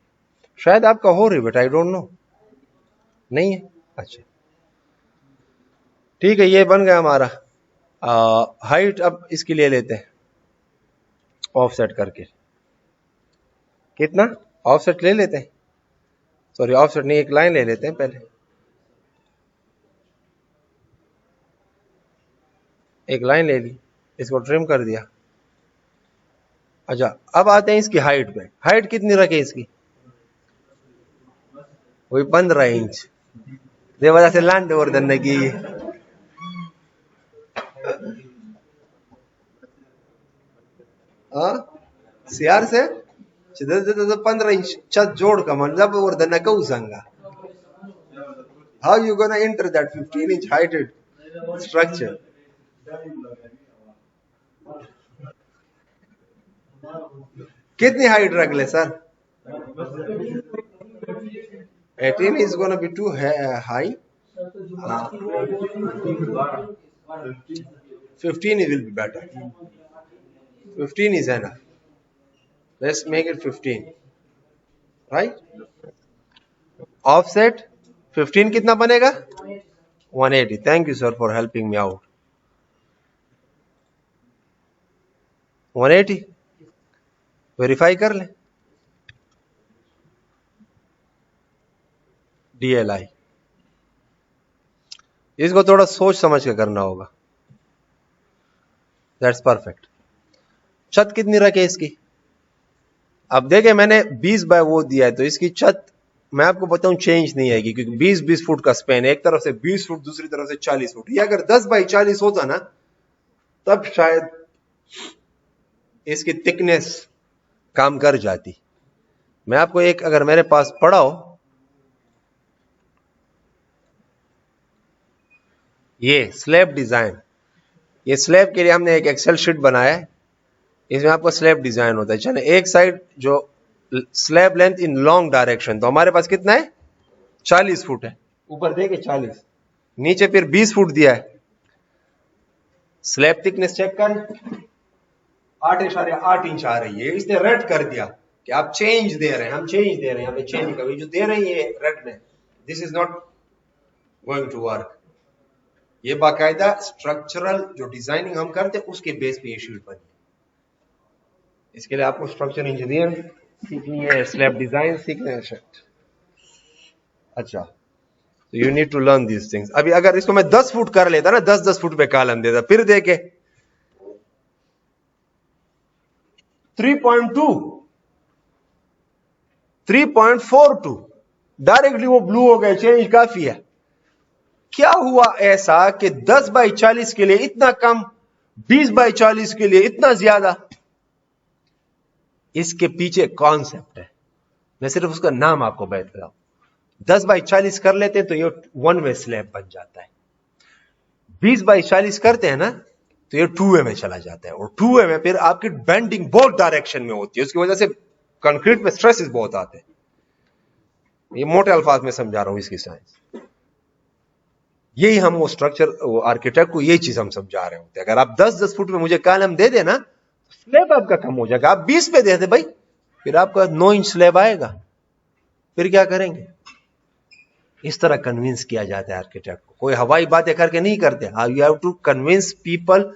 शायद आपका हो रिवेट, आई डोंट नो, नहीं है, अच्छा ठीक है। ये बन गया हमारा। हाइट अब इसकी ले लेते हैं ऑफसेट करके, कितना ऑफसेट ले लेते हैं, सॉरी ऑफसेट नहीं, एक लाइन ले लेते हैं पहले, एक लाइन ले ली, इसको ट्रिम कर दिया। अच्छा, अब आते हैं इसकी हाइट पे। हाइट कितनी रखे इसकी, वही 15 इंच, ये वजह से लैंड ओवर करने की सीआर से 15 इंच छत जोड़ का मतलब वर्धन कहू सांगा, how you gonna enter that 15 inch heighted structure? कितनी हाइट रख ले sir, 18 is gonna be too high, 15 will be better. 15 is enough. Let's make it 15. Right? Offset 15 कितना बनेगा? 180. Thank you sir for helping me out. 180 verify कर ले. DLI इसको थोड़ा सोच समझ के करना होगा. That's perfect. छत कितनी रखे इसकी? अब देखे मैंने 20 बाय वो दिया है तो इसकी छत मैं आपको बताऊं चेंज नहीं आएगी क्योंकि 20-20 फुट का स्पेन, एक तरफ से 20 फुट दूसरी तरफ से 40 फुट. ये अगर 10 बाई 40 होता ना तब शायद इसकी थिकनेस काम कर जाती. मैं आपको एक अगर मेरे पास पड़ा हो, ये स्लैब डिजाइन, ये स्लैब के लिए हमने एक एक्सेल शीट बनाया है. इसमें आपको स्लैब डिजाइन होता है. चले एक साइड जो slab length in long direction, तो हमारे पास कितना है? 40 फुट है. ऊपर देखे 40, नीचे फिर 20 फुट दिया है. स्लैब थिकनेस चेक कर, 8.8 इंच आ रही है. इसने रेड कर दिया कि आप चेंज दे रहे हैं, हम चेंज दे रहे हैं. यहाँ पे चेंज कभी जो दे रही है रेड में, this is not going to work. ये बाकायदा स्ट्रक्चरल जो डिजाइनिंग हम करते हैं उसके बेस पे ये शीट बनी. इसके लिए आपको स्ट्रक्चर इंजीनियर सीखनी है, स्लैब डिजाइन सीखना है. अच्छा, तो you need to learn these things. अभी अगर इसको मैं 10 फुट कर लेता ना, 10-10 फुट पे कॉलम देता, फिर देखे 3.2 3.42 डायरेक्टली वो ब्लू हो गए. चेंज काफी है. क्या हुआ ऐसा कि 10 बाई 40 के लिए इतना कम, 20 बाई 40 के लिए इतना ज्यादा? इसके पीछे कॉन्सेप्ट है, मैं सिर्फ उसका नाम आपको बता रहा हूं. 10 बाई 40 कर लेते हैं तो ये 1 वे स्लैब बन जाता है. 20 बाई 40 करते हैं ना तो ये 2 वे में चला जाता है. और 2 वे में फिर आपकी बेंडिंग बहुत डायरेक्शन में होती है, उसकी वजह से कंक्रीट में स्ट्रेसेस बहुत आते हैं. ये मोटे अल्फाज में समझा रहा हूं इसकी साइंस. यही हम वो स्ट्रक्चर, वो आर्किटेक्ट को यही चीज हम समझा रहे होते हैं. अगर आप 10-10 फुट में मुझे कॉलम दे देना, स्लैब आपका कम हो जाएगा. आप 20 पे दे दे भाई, फिर आपका 9 इंच स्लैब आएगा. फिर क्या करेंगे? इस तरह कन्विंस किया जाता है आर्किटेक्ट को. कोई हवाई बातें करके नहीं करते. You have to convince people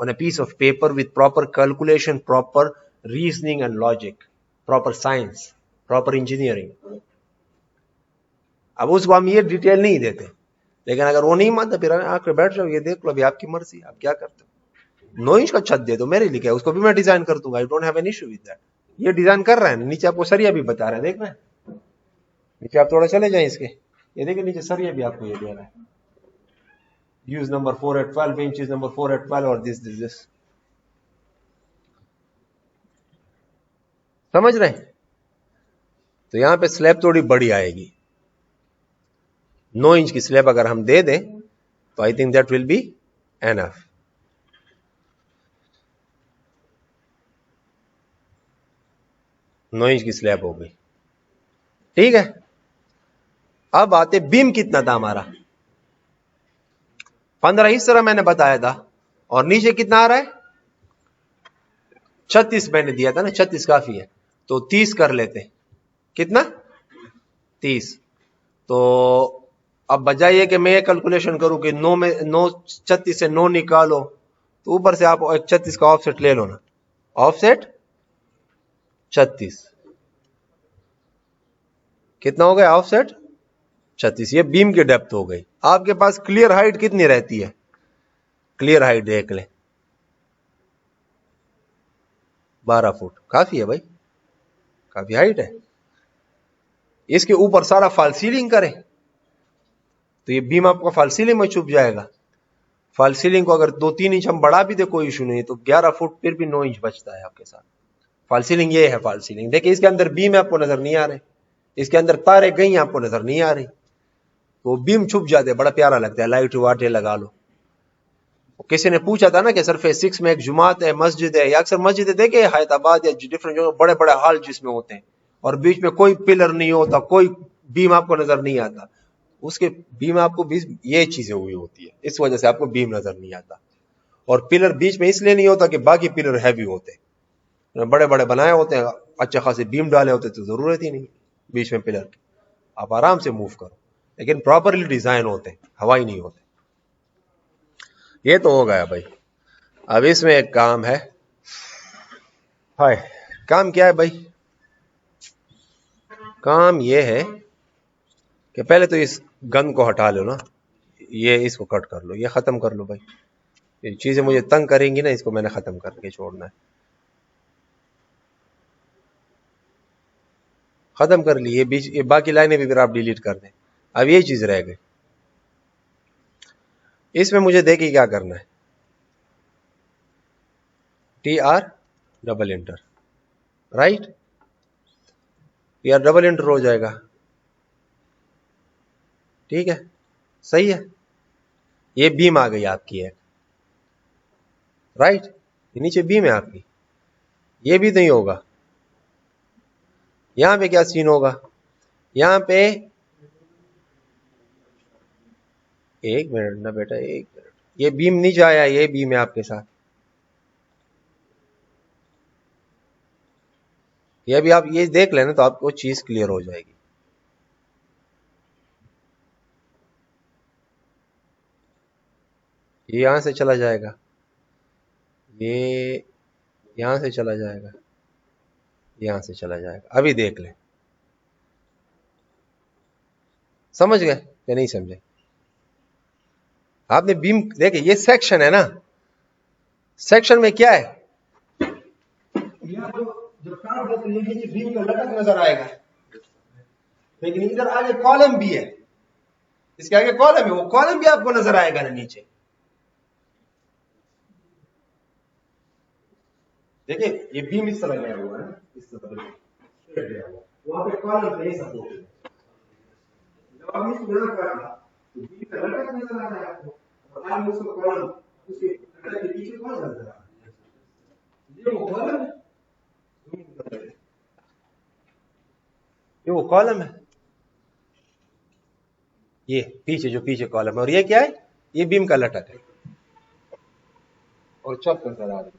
on a piece of paper with proper calculation, proper reasoning and logic, proper science, proper engineering. अब उसको हम ये डिटेल नहीं देते, लेकिन अगर वो नहीं मानता फिर आकर बैठ जाओ, ये देख लो अभी आपकी मर्जी, आप क्या करते हो. 9 इंच का छत दे दो, मेरे लिए क्या, उसको भी मैं डिजाइन कर दूंगा. I don't have an issue with that. ये डिजाइन कर रहा है, नीचे आपको सरिया भी बता रहा है, देख रहे हैं नीचे. आप थोड़ा चले जाए इसके, ये देखिए नीचे सरिया भी आपको ये दे रहा है. Use number 4 at 12 inches, number 4 at 12 और दिस. समझ रहे हैं? तो यहां पे स्लैब थोड़ी बड़ी आएगी. 9 इंच की स्लैब अगर हम दे दें तो I think that will be enough. Now inch की स्लैब हो गई. ठीक है. अब आते बीम कितना था हमारा? 15 इस तरह मैंने बताया था. और नीचे कितना आ रहा है? 36 मैंने दिया था ना, 36 काफी है तो 30 कर लेते. कितना? 30. तो अब बजाय ये कि मैं ये कैलकुलेशन करूं कि 36 से 9 निकालो, तो ऊपर से आप 36 का ऑफसेट ले लो ना. ऑफसेट 36 कितना हो गया? ऑफसेट 36. ये बीम की डेप्थ हो गई. आपके पास क्लियर हाइट कितनी रहती है? क्लियर हाइट देख ले, 12 फुट. काफी है भाई, काफी हाइट है. इसके ऊपर सारा फॉल सीलिंग करें तो ये बीम आपका फॉल सीलिंग में छुप जाएगा. फॉल सीलिंग को अगर 2-3 इंच हम बढ़ा भी दे कोई इशू नहीं, तो 11 फुट फिर भी 9 इंच बचता है आपके साथ. फॉल सीलिंग ये है. फॉल सीलिंग देखिए, इसके अंदर बीम आपको नजर नहीं आ रहे, इसके अंदर तारे गई आपको नजर नहीं आ रही, तो बीम छुप जाते, बड़ा प्यारा लगता है. लाइट वाटे लगा लो. किसी ने पूछा था ना कि सर फेज 6 में एक जुमात है, मस्जिद है, या अक्सर मस्जिद देखे हैदराबाद या डिफरेंट जगह, बड़े बड़े हॉल जिसमें होते हैं और बीच में कोई पिलर नहीं होता, कोई बीम आपको नजर नहीं आता. उसके बीम आपको बीच ये चीजें हुई होती है, इस वजह से आपको बीम नजर नहीं आता। और पिलर बीच में इसलिए नहीं होता कि बाकी पिलर हैवी होते, बड़े बड़े बनाए होते हैं, अच्छे खासे बीम डाले होते तो जरूरत ही नहीं बीच में पिलर, आप आराम से मूव करो। लेकिन प्रॉपरली डिजाइन होते हैं, हवाई नहीं होते। ये तो हो गया भाई। अब इसमें एक काम है, हाय, काम क्या है भाई? काम ये है कि पहले तो इस गन को हटा लो ना, ये इसको कट कर लो, ये खत्म कर लो भाई। ये चीजें मुझे तंग करेंगी ना, इसको मैंने खत्म करके छोड़ना है। खत्म कर ली, ये बीच ये बाकी लाइनें भी फिर आप डिलीट कर दें। अब ये चीज रह गई, इसमें मुझे देखिए क्या करना है, TR double inter, right, TR double inter हो जाएगा, ठीक है, सही है। ये बीम आ गई आपकी एक, राइट, ये नीचे बीम है आपकी, ये भी नहीं होगा। यहां पे क्या सीन होगा, यहां पे एक मिनट ना बेटा, एक मिनट, ये बीम नीचे आया, ये बीम है आपके साथ, ये अभी आप ये देख लेना तो आपको चीज क्लियर हो जाएगी। ये यहां से चला जाएगा, ये यहां से चला जाएगा, यहां से चला जाएगा। अभी देख ले, समझ गए या नहीं समझे? आपने बीम देखे, ये सेक्शन है ना, सेक्शन में क्या है, जो काट देते हैं नीचे बीम का लटक नजर आएगा, लेकिन इधर आगे कॉलम भी है, इसके आगे कॉलम है, वो कॉलम भी आपको नजर आएगा ना नीचे। देखिए ये बीम इस तरह गया हुआ है, इस तरह वहां पे कॉलम पे सपोर्ट है। जब आप इसको बना काटना तो बीम का लटक नजर आ रहा है आपको, और आगे उसका कॉलम, उसके लटक के पीछे कॉलम नजर आ रहा है, ये वो कॉलम है, ये वो कॉलम है, ये पीछे जो पीछे कॉलम है, और ये क्या है, ये बीम का लटक है। और चप नजर आ रही है,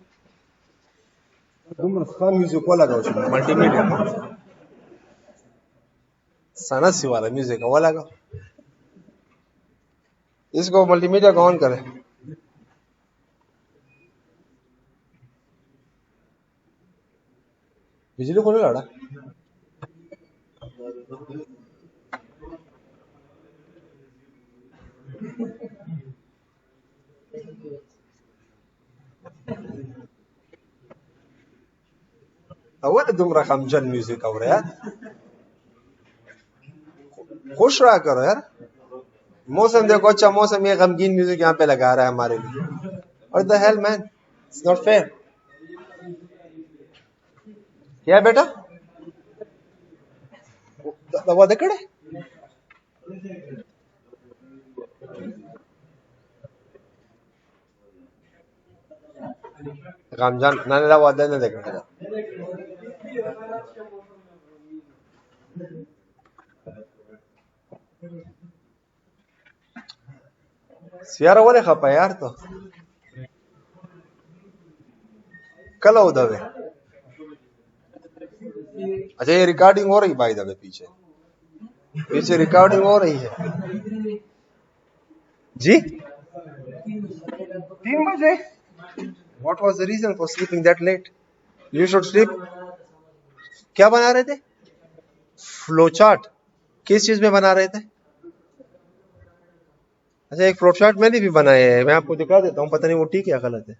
म्यूजिक वो लगाओ, मल्टीमीडिया सनसी वाला म्यूजिक वो लगाओ, इसको मल्टीमीडिया को ऑन करें। बिजली को नहीं लड़ा, अवल तुम रकम जन म्यूजिक और यार खुश रहा करो यार। मौसम देखो अच्छा मौसम, ये गमगीन म्यूजिक यहाँ पे लगा रहा है हमारे लिए। और the hell man, it's not fair. क्या है बेटा, दवा देखड़े रमजान नाने दवा दे देखड़े सियारा वाले खपा यार, तो कल हो दवे। अच्छा ये रिकॉर्डिंग हो रही भाई दवे, पीछे पीछे रिकॉर्डिंग हो रही है जी। 3 बजे, what was the reason for sleeping that late? You should sleep. क्या बना रहे थे, फ्लो चार्ट, किस चीज में बना रहे थे? अच्छा एक फ्लो चार्ट मैंने भी बनाया है, मैं आपको दिखा देता हूँ, पता नहीं वो ठीक है या गलत है।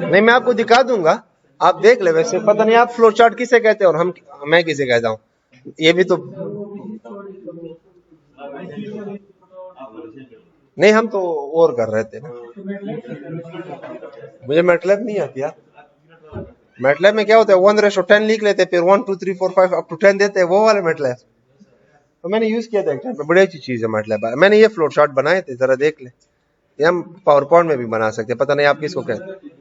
नहीं मैं आपको दिखा दूंगा, आप देख ले। वैसे पता नहीं आप फ्लो चार्ट किसे कहते हैं और मैं किसे कहता हूँ, ये भी तो नहीं, हम तो और कर रहे थे ना। मुझे मैटलैब नहीं आती यार। मैटलैब में क्या होता है, 1:10 लिख लेते, फिर 1 2 3 4 5 अप टू 10 देते हैं, वो वाले मैटलैब तो मैंने यूज किया था एक टाइम पे, बड़ी अच्छी चीज है मैटलैब। मैंने ये फ्लो चार्ट बनाए थे, जरा देख ले। ये हम पावर पॉइंट में भी बना सकते हैं, पता नहीं आप किसको कहते हैं।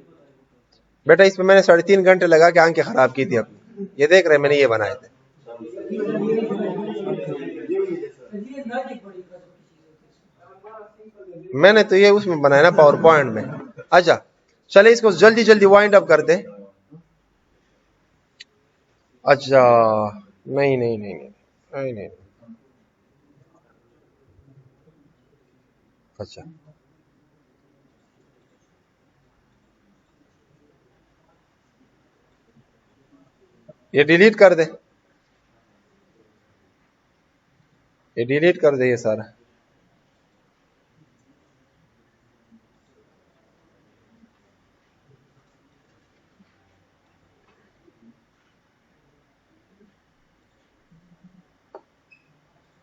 बेटा इसमें मैंने 3.5 घंटे लगा के आंखें खराब की थी अपनी। ये देख रहे मैंने ये बनाए थे। मैंने तो ये उसमें बनाया ना पावर पॉइंट में। अच्छा चले इसको जल्दी जल्दी वाइंड अप कर दे। अच्छा नहीं नहीं नहीं नहीं नहीं नहीं। अच्छा ये डिलीट कर दे, ये डिलीट कर दे ये सारा।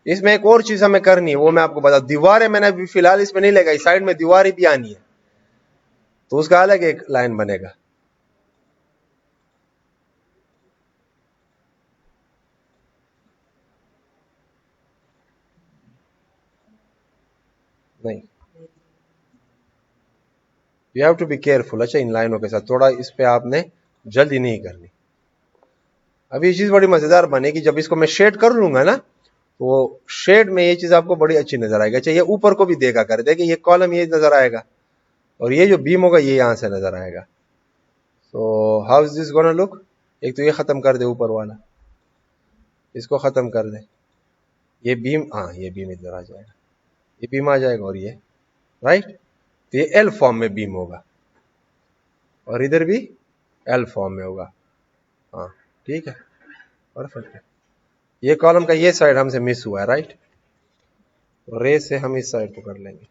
इसमें एक और चीज हमें करनी है, वो मैं आपको बता। दीवारें मैंने अभी फिलहाल इसमें नहीं लगाई, साइड में दीवारें भी आनी है, तो उसका अलग एक लाइन बनेगा। नहीं, you have to be careful. अच्छा इन लाइनों के साथ थोड़ा इस पे आपने जल्दी नहीं करनी। अभी ये चीज बड़ी मजेदार बनेगी जब इसको मैं शेड कर लूंगा ना, तो शेड में ये चीज आपको बड़ी अच्छी नजर आएगी। अच्छा ये ऊपर को भी देखा कर, देखिए ये कॉलम ये नजर आएगा और ये जो बीम होगा ये यहां से नजर आएगा। So how is this gonna look? एक तो ये खत्म कर दे ऊपर वाला, इसको खत्म कर दे। ये बीम, हाँ ये बीम इधर आ जाएगा, ये बीम आ जाएगा और ये राइट, तो ये एल फॉर्म में बीम होगा और इधर भी एल फॉर्म में होगा। हाँ ठीक है, परफेक्ट है। ये कॉलम का ये साइड हमसे मिस हुआ है राइट, तो रे से हम इस साइड को कर लेंगे।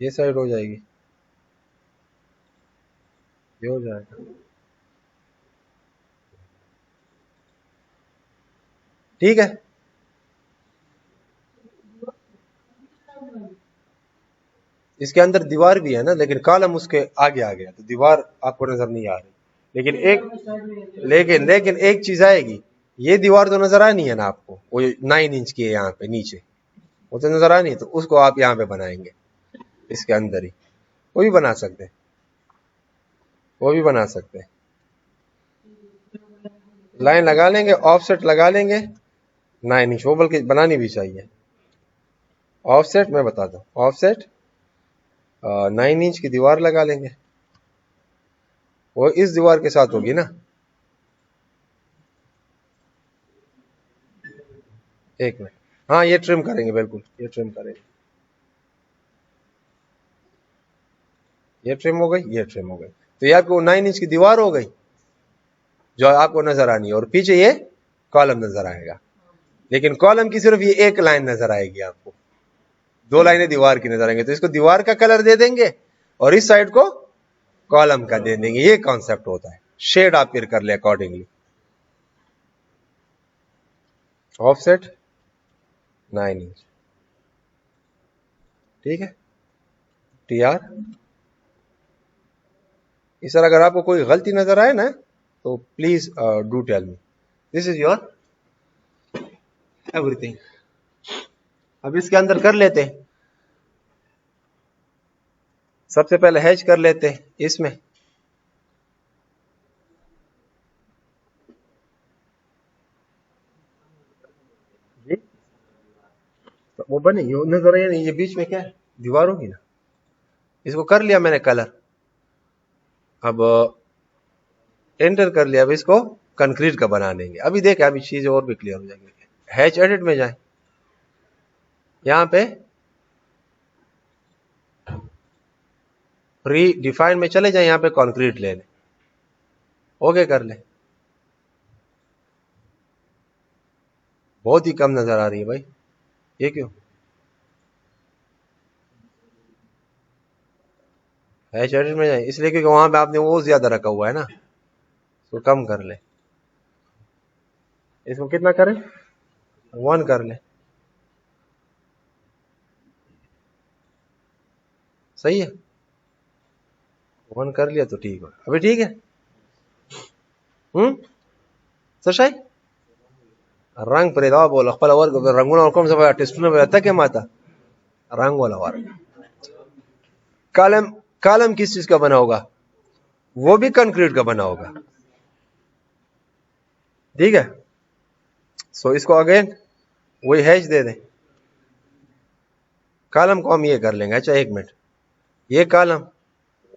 ये साइड हो जाएगी, ये हो जाएगा। ठीक है, इसके अंदर दीवार भी है ना, लेकिन कॉलम उसके आगे आ गया तो दीवार आपको नजर नहीं आ रही। लेकिन एक चीज आएगी, ये दीवार तो नजर आनी है ना आपको, वो 9 इंच की है यहाँ पे नीचे, वो तो नजर आनी है, तो उसको आप यहाँ पे बनाएंगे इसके अंदर ही। वो भी बना सकते हैं, वो भी बना सकते हैं। लाइन लगा लेंगे, ऑफसेट लगा लेंगे 9 इंच, वो बल्कि बनानी भी चाहिए। ऑफसेट मैं बताता हूँ, ऑफसेट 9 इंच की दीवार लगा लेंगे, वो इस दीवार के साथ होगी ना। एक मिनट, हाँ ये ट्रिम करेंगे, बिल्कुल ये ट्रिम करेंगे। ये ट्रिम हो गई, ये ट्रिम हो गई, तो ये आपको 9 इंच की दीवार हो गई जो आपको नजर आनी है, और पीछे ये कॉलम नजर आएगा। लेकिन कॉलम की सिर्फ ये एक लाइन नजर आएगी आपको, 2 लाइनें दीवार की नजर आएंगे, तो इसको दीवार का कलर दे देंगे और इस साइड को कॉलम का दे देंगे। ये कॉन्सेप्ट होता है, शेड आप फिर कर ले अकॉर्डिंगली। ऑफसेट 9 इंच, ठीक है। टीआर, इस तरह अगर आपको कोई गलती नजर आए ना तो please do tell me, this is your everything. अब इसके अंदर कर लेते हैं, सबसे पहले हैच कर लेते हैं इसमें। जी तो वो बने, ये नजर आया नहीं, ये बीच में क्या है, दीवार होगी ना। इसको कर लिया मैंने कलर, अब एंटर कर लिया। अब इसको कंक्रीट का बना देंगे। अभी देखें, अभी चीजें और भी क्लियर हो जाएंगी। हैच एडिट में जाए, यहां पे प्री डिफाइन में चले जाए, यहां पे कंक्रीट ले लें, ओके कर ले। बहुत ही कम नजर आ रही है भाई, ये क्यों? हैच एडिट में जाए, इसलिए क्योंकि वहां पे आपने वो ज्यादा रखा हुआ है ना, तो कम कर ले। इसको कितना करें, 1 कर ले, सही है। 1 कर लिया तो ठीक है, अभी ठीक है। सरशाई rang pereda bola khpala war ranguna kom sa testuna bata ke mata rang वाला वार कॉलम कॉलम किस चीज का बना होगा वो भी कंक्रीट का बना होगा ठीक है सो इसको अगेन वही हैच दे दें कॉलम को हम ये कर लेंगे अच्छा एक मिनट ये कॉलम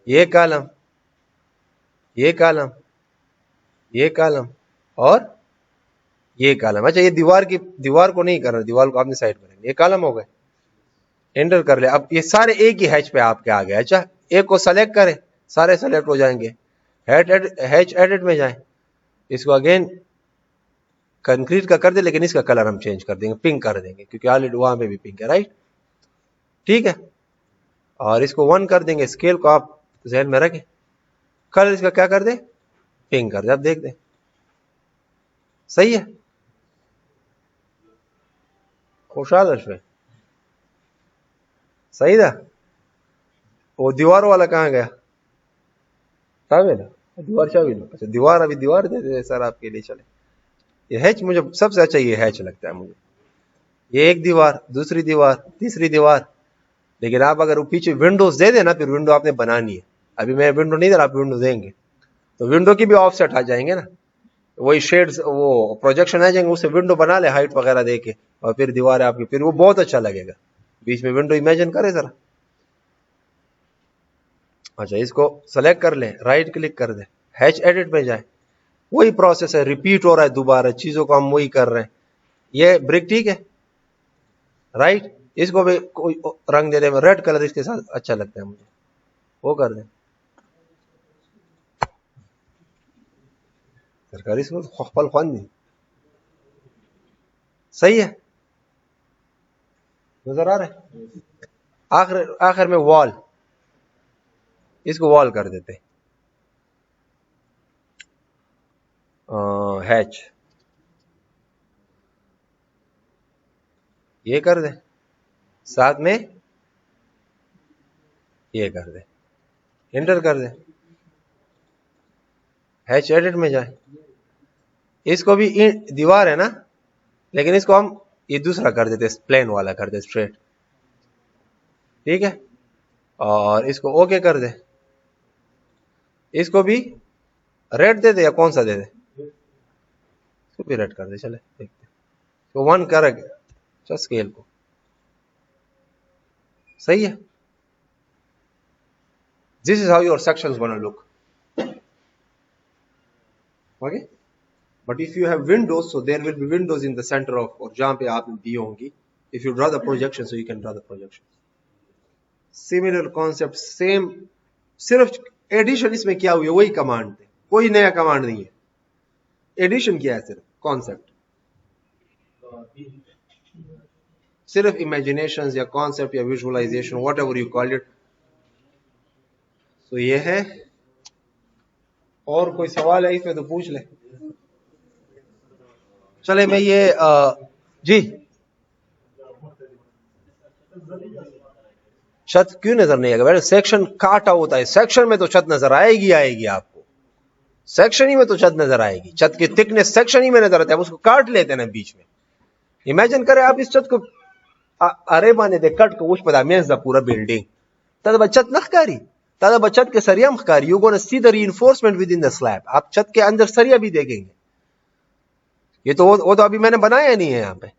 ये कॉलम ये कॉलम ये कॉलम और ये कॉलम अच्छा ये दीवार को नहीं कर रहा दीवार को आपने साइड करेंगे ये कॉलम हो गए एंटर कर ले अब ये सारे एक ही हैच पे आपके आ गए अच्छा एक को सेलेक्ट करें सारे सेलेक्ट हो जाएंगे हैच एडिट में जाएं इसको अगेन कंक्रीट का कर दे लेकिन इसका कलर हम चेंज कर देंगे पिंक कर देंगे क्योंकि ऑलरेडी वहां पे भी पिंक है राइट ठीक है और इसको 1 कर देंगे स्केल को आप जहन में रखें कलर इसका क्या कर दे पिंक कर दे आप देख दे सही है खुशहाल है सही था वो दीवार वाला कहाँ गया दीवार अच्छा दीवार अभी दीवार दे दे सर आपके लिए चले ये हैच मुझे सबसे अच्छा ये हैच लगता है मुझे ये एक दीवार दूसरी दीवार तीसरी दीवार लेकिन आप अगर वो पीछे विंडोज दे देना फिर विंडो आपने बनानी है अभी मैं विंडो नहीं दे रहा आप विंडो देंगे तो विंडो की भी ऑफसेट आ जाएंगे ना वही शेड्स वो प्रोजेक्शन आ जाएंगे उससे विंडो बना ले हाइट वगैरह दे के और फिर दीवार आपकी फिर वो बहुत अच्छा लगेगा बीच में विंडो इमेजिन करें जरा अच्छा इसको सेलेक्ट कर लें राइट क्लिक कर दे हैच एडिट में जाए वही प्रोसेस है रिपीट हो रहा है दोबारा चीजों को हम वही कर रहे हैं ये ब्रिक ठीक है राइट इसको भी कोई रंग दे दे रेड कलर इसके साथ अच्छा लगता है मुझे वो कर दे सरकारी स्कूल खपल खान नहीं सही है नजर आ रहा है आखिर में वॉल इसको वॉल कर देते हैच ये कर दे साथ में ये कर दे एंटर कर दे हैच एडिट में जाए इसको भी दीवार है ना लेकिन इसको हम ये दूसरा कर देते प्लेन वाला कर दे स्ट्रेट ठीक है और इसको ओके कर दे इसको भी रेड दे दे या कौन सा दे दे इसको भी रेड कर दे चले देखते तो 1 कर अच्छा स्केल को सही है this is how your sections gonna look okay but if you have windows so there will be windows in the center of और जहां पे आपने दी होंगी if you draw the projection so you can draw the projection similar concept same सिर्फ एडिशन इसमें क्या हुई है वही कमांड थे कोई नया कमांड नहीं है एडिशन क्या है सिर्फ कॉन्सेप्ट सिर्फ इमेजिनेशंस या कॉन्सेप्ट या visualisation whatever you call it तो ये है और कोई सवाल है इसमें तो पूछ ले चले मैं ये जी छत क्यों नजर नहीं आएगा बेटा सेक्शन काटा होता है सेक्शन में तो छत नजर आएगी आपको सेक्शन ही में तो छत नजर आएगी छत की थिकनेस सेक्शन ही में नजर आता है उसको काट लेते हैं ना बीच में इमेजिन करें आप इस छत को अरे माने दे कट को उस पता मेज द पूरा बिल्डिंग तब छत नखकारी तब छत के सरिया मखकारी you gonna see the reinforcement within the slab आप छत के अंदर सरिया भी देखेंगे ये तो वो तो अभी मैंने बनाया नहीं है यहाँ पे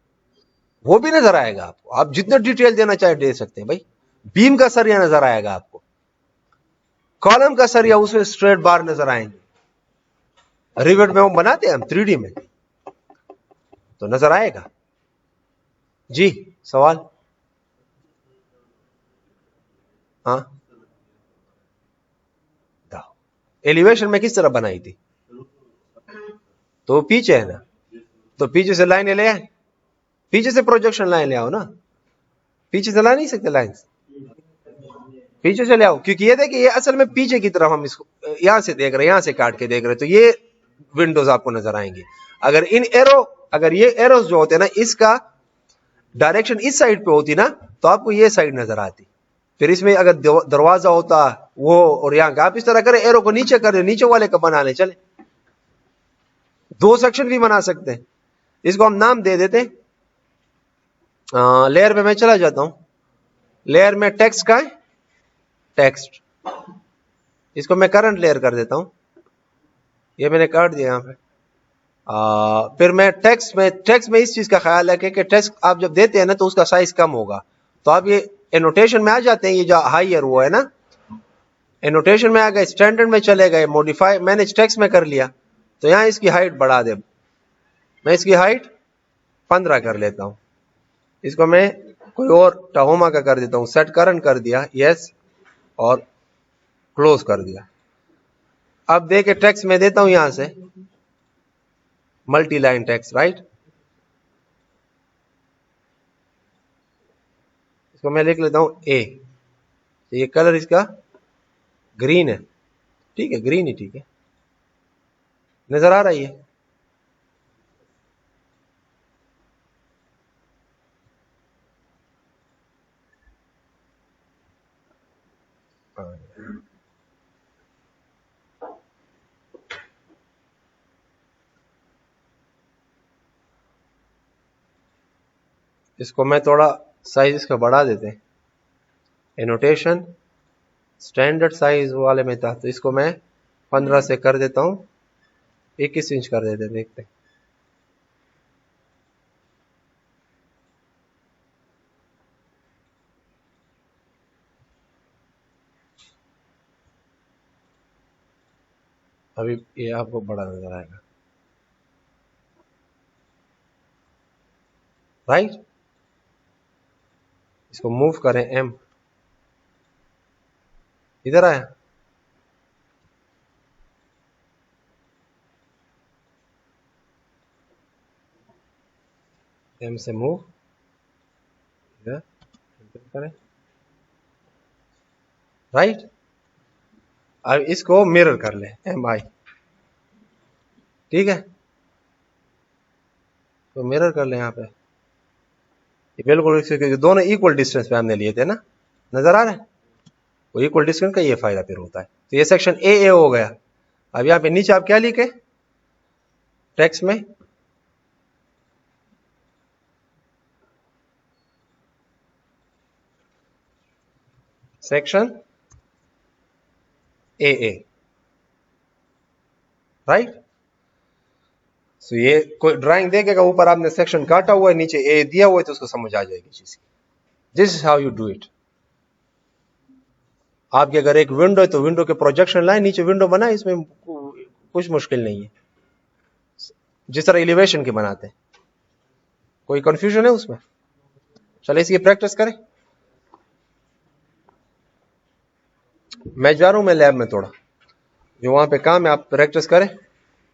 वो भी नजर आएगा आपको आप जितना डिटेल देना चाहे दे सकते हैं भाई बीम का सरिया नजर आएगा आपको कॉलम का सरिया उसमें स्ट्रेट बार नजर आएंगे रिवेट में वो बनाते हैं हम 3D में तो नजर आएगा जी सवाल हाँ एलिवेशन में किस तरह बनाई थी तो पीछे है ना तो पीछे से लाइन ले आए पीछे से प्रोजेक्शन लाइन ले आओ ना पीछे से ला नहीं सकते लाइंस पीछे से ले आओ क्योंकि ये देखिए ये असल में पीछे की तरफ हम इसको यहां से देख रहे हैं यहां से काट के देख रहे हैं तो ये विंडोज आपको नजर आएंगे अगर ये एरोस जो होते हैं ना इसका डायरेक्शन इस साइड पे होती ना तो आपको ये साइड नजर आती फिर इसमें अगर दरवाजा होता वो और यहां का आप इस तरह करें एरो को नीचे करें नीचे वाले का बना ले चले 2 सेक्शन भी बना सकते हैं इसको हम नाम दे देते। लेयर पे मैं चला जाता हूं, लेयर में टेक्स्ट का है, टेक्स्ट, इसको मैं करंट लेयर कर देता हूं, ये मैंने काट दिया यहां पे। फिर मैं टेक्स्ट में इस चीज का ख्याल रखें कि टेक्स्ट आप जब देते हैं ना तो उसका साइज कम होगा, तो आप ये एनोटेशन में आ जाते हैं, ये जो हाइयर वो है ना, एनोटेशन में आ गए, स्टैंडर्ड में चले गए, मॉडिफाई मैनेज टेक्स्ट में कर लिया, तो यहां इसकी हाइट बढ़ा दे, मैं इसकी हाइट 15 कर लेता हूं, इसको मैं कोई और टहोमा का कर देता हूं, सेट करंट कर दिया, यस, और क्लोज कर दिया। अब देखे टेक्स्ट में देता हूं यहां से मल्टी लाइन टेक्स्ट, राइट, इसको मैं लिख लेता हूं ए, तो ये कलर इसका ग्रीन है, ठीक है, ग्रीन ही ठीक है, नजर आ रही है। इसको मैं थोड़ा साइज इसका बढ़ा देते हैं, एनोटेशन स्टैंडर्ड साइज वाले में था, तो इसको मैं 15 से कर देता हूं 21 इंच कर देते हैं, देखते हैं। अभी ये आपको बड़ा नजर आएगा, राइट, इसको मूव करें, एम इधर आया, एम से मूव इधर करें, राइट। अब इसको मिरर कर ले, एम आई, ठीक है, तो मिरर कर ले यहाँ पे, ये बिल्कुल दोनों इक्वल डिस्टेंस पे हमने लिए थे ना, नजर आ रहा है, वो इक्वल डिस्टेंस का ये फायदा फिर होता है। तो ये सेक्शन ए हो गया। अब यहाँ पे नीचे आप क्या लिखे टेक्स्ट में, सेक्शन ए, राइट। सो ये कोई ड्राइंग देखेगा, ऊपर आपने सेक्शन काटा हुआ है, नीचे ए दिया हुआ है, तो उसको समझ आ जाएगी चीज की। This is how you do it. आपके अगर एक विंडो है तो विंडो के प्रोजेक्शन लाइन नीचे विंडो बनाए, इसमें कुछ मुश्किल नहीं है, जिस तरह एलिवेशन के बनाते हैं। कोई कंफ्यूजन है उसमें? चले इसकी प्रैक्टिस करें। मैं जा रहा हूं, मैं लैब में थोड़ा, जो वहां पे काम है आप प्रैक्टिस करें,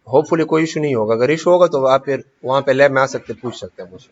होपफुली कोई इशू नहीं होगा। अगर इशू होगा तो आप फिर वहां पे लैब में आ सकते, पूछ सकते हैं मुझसे।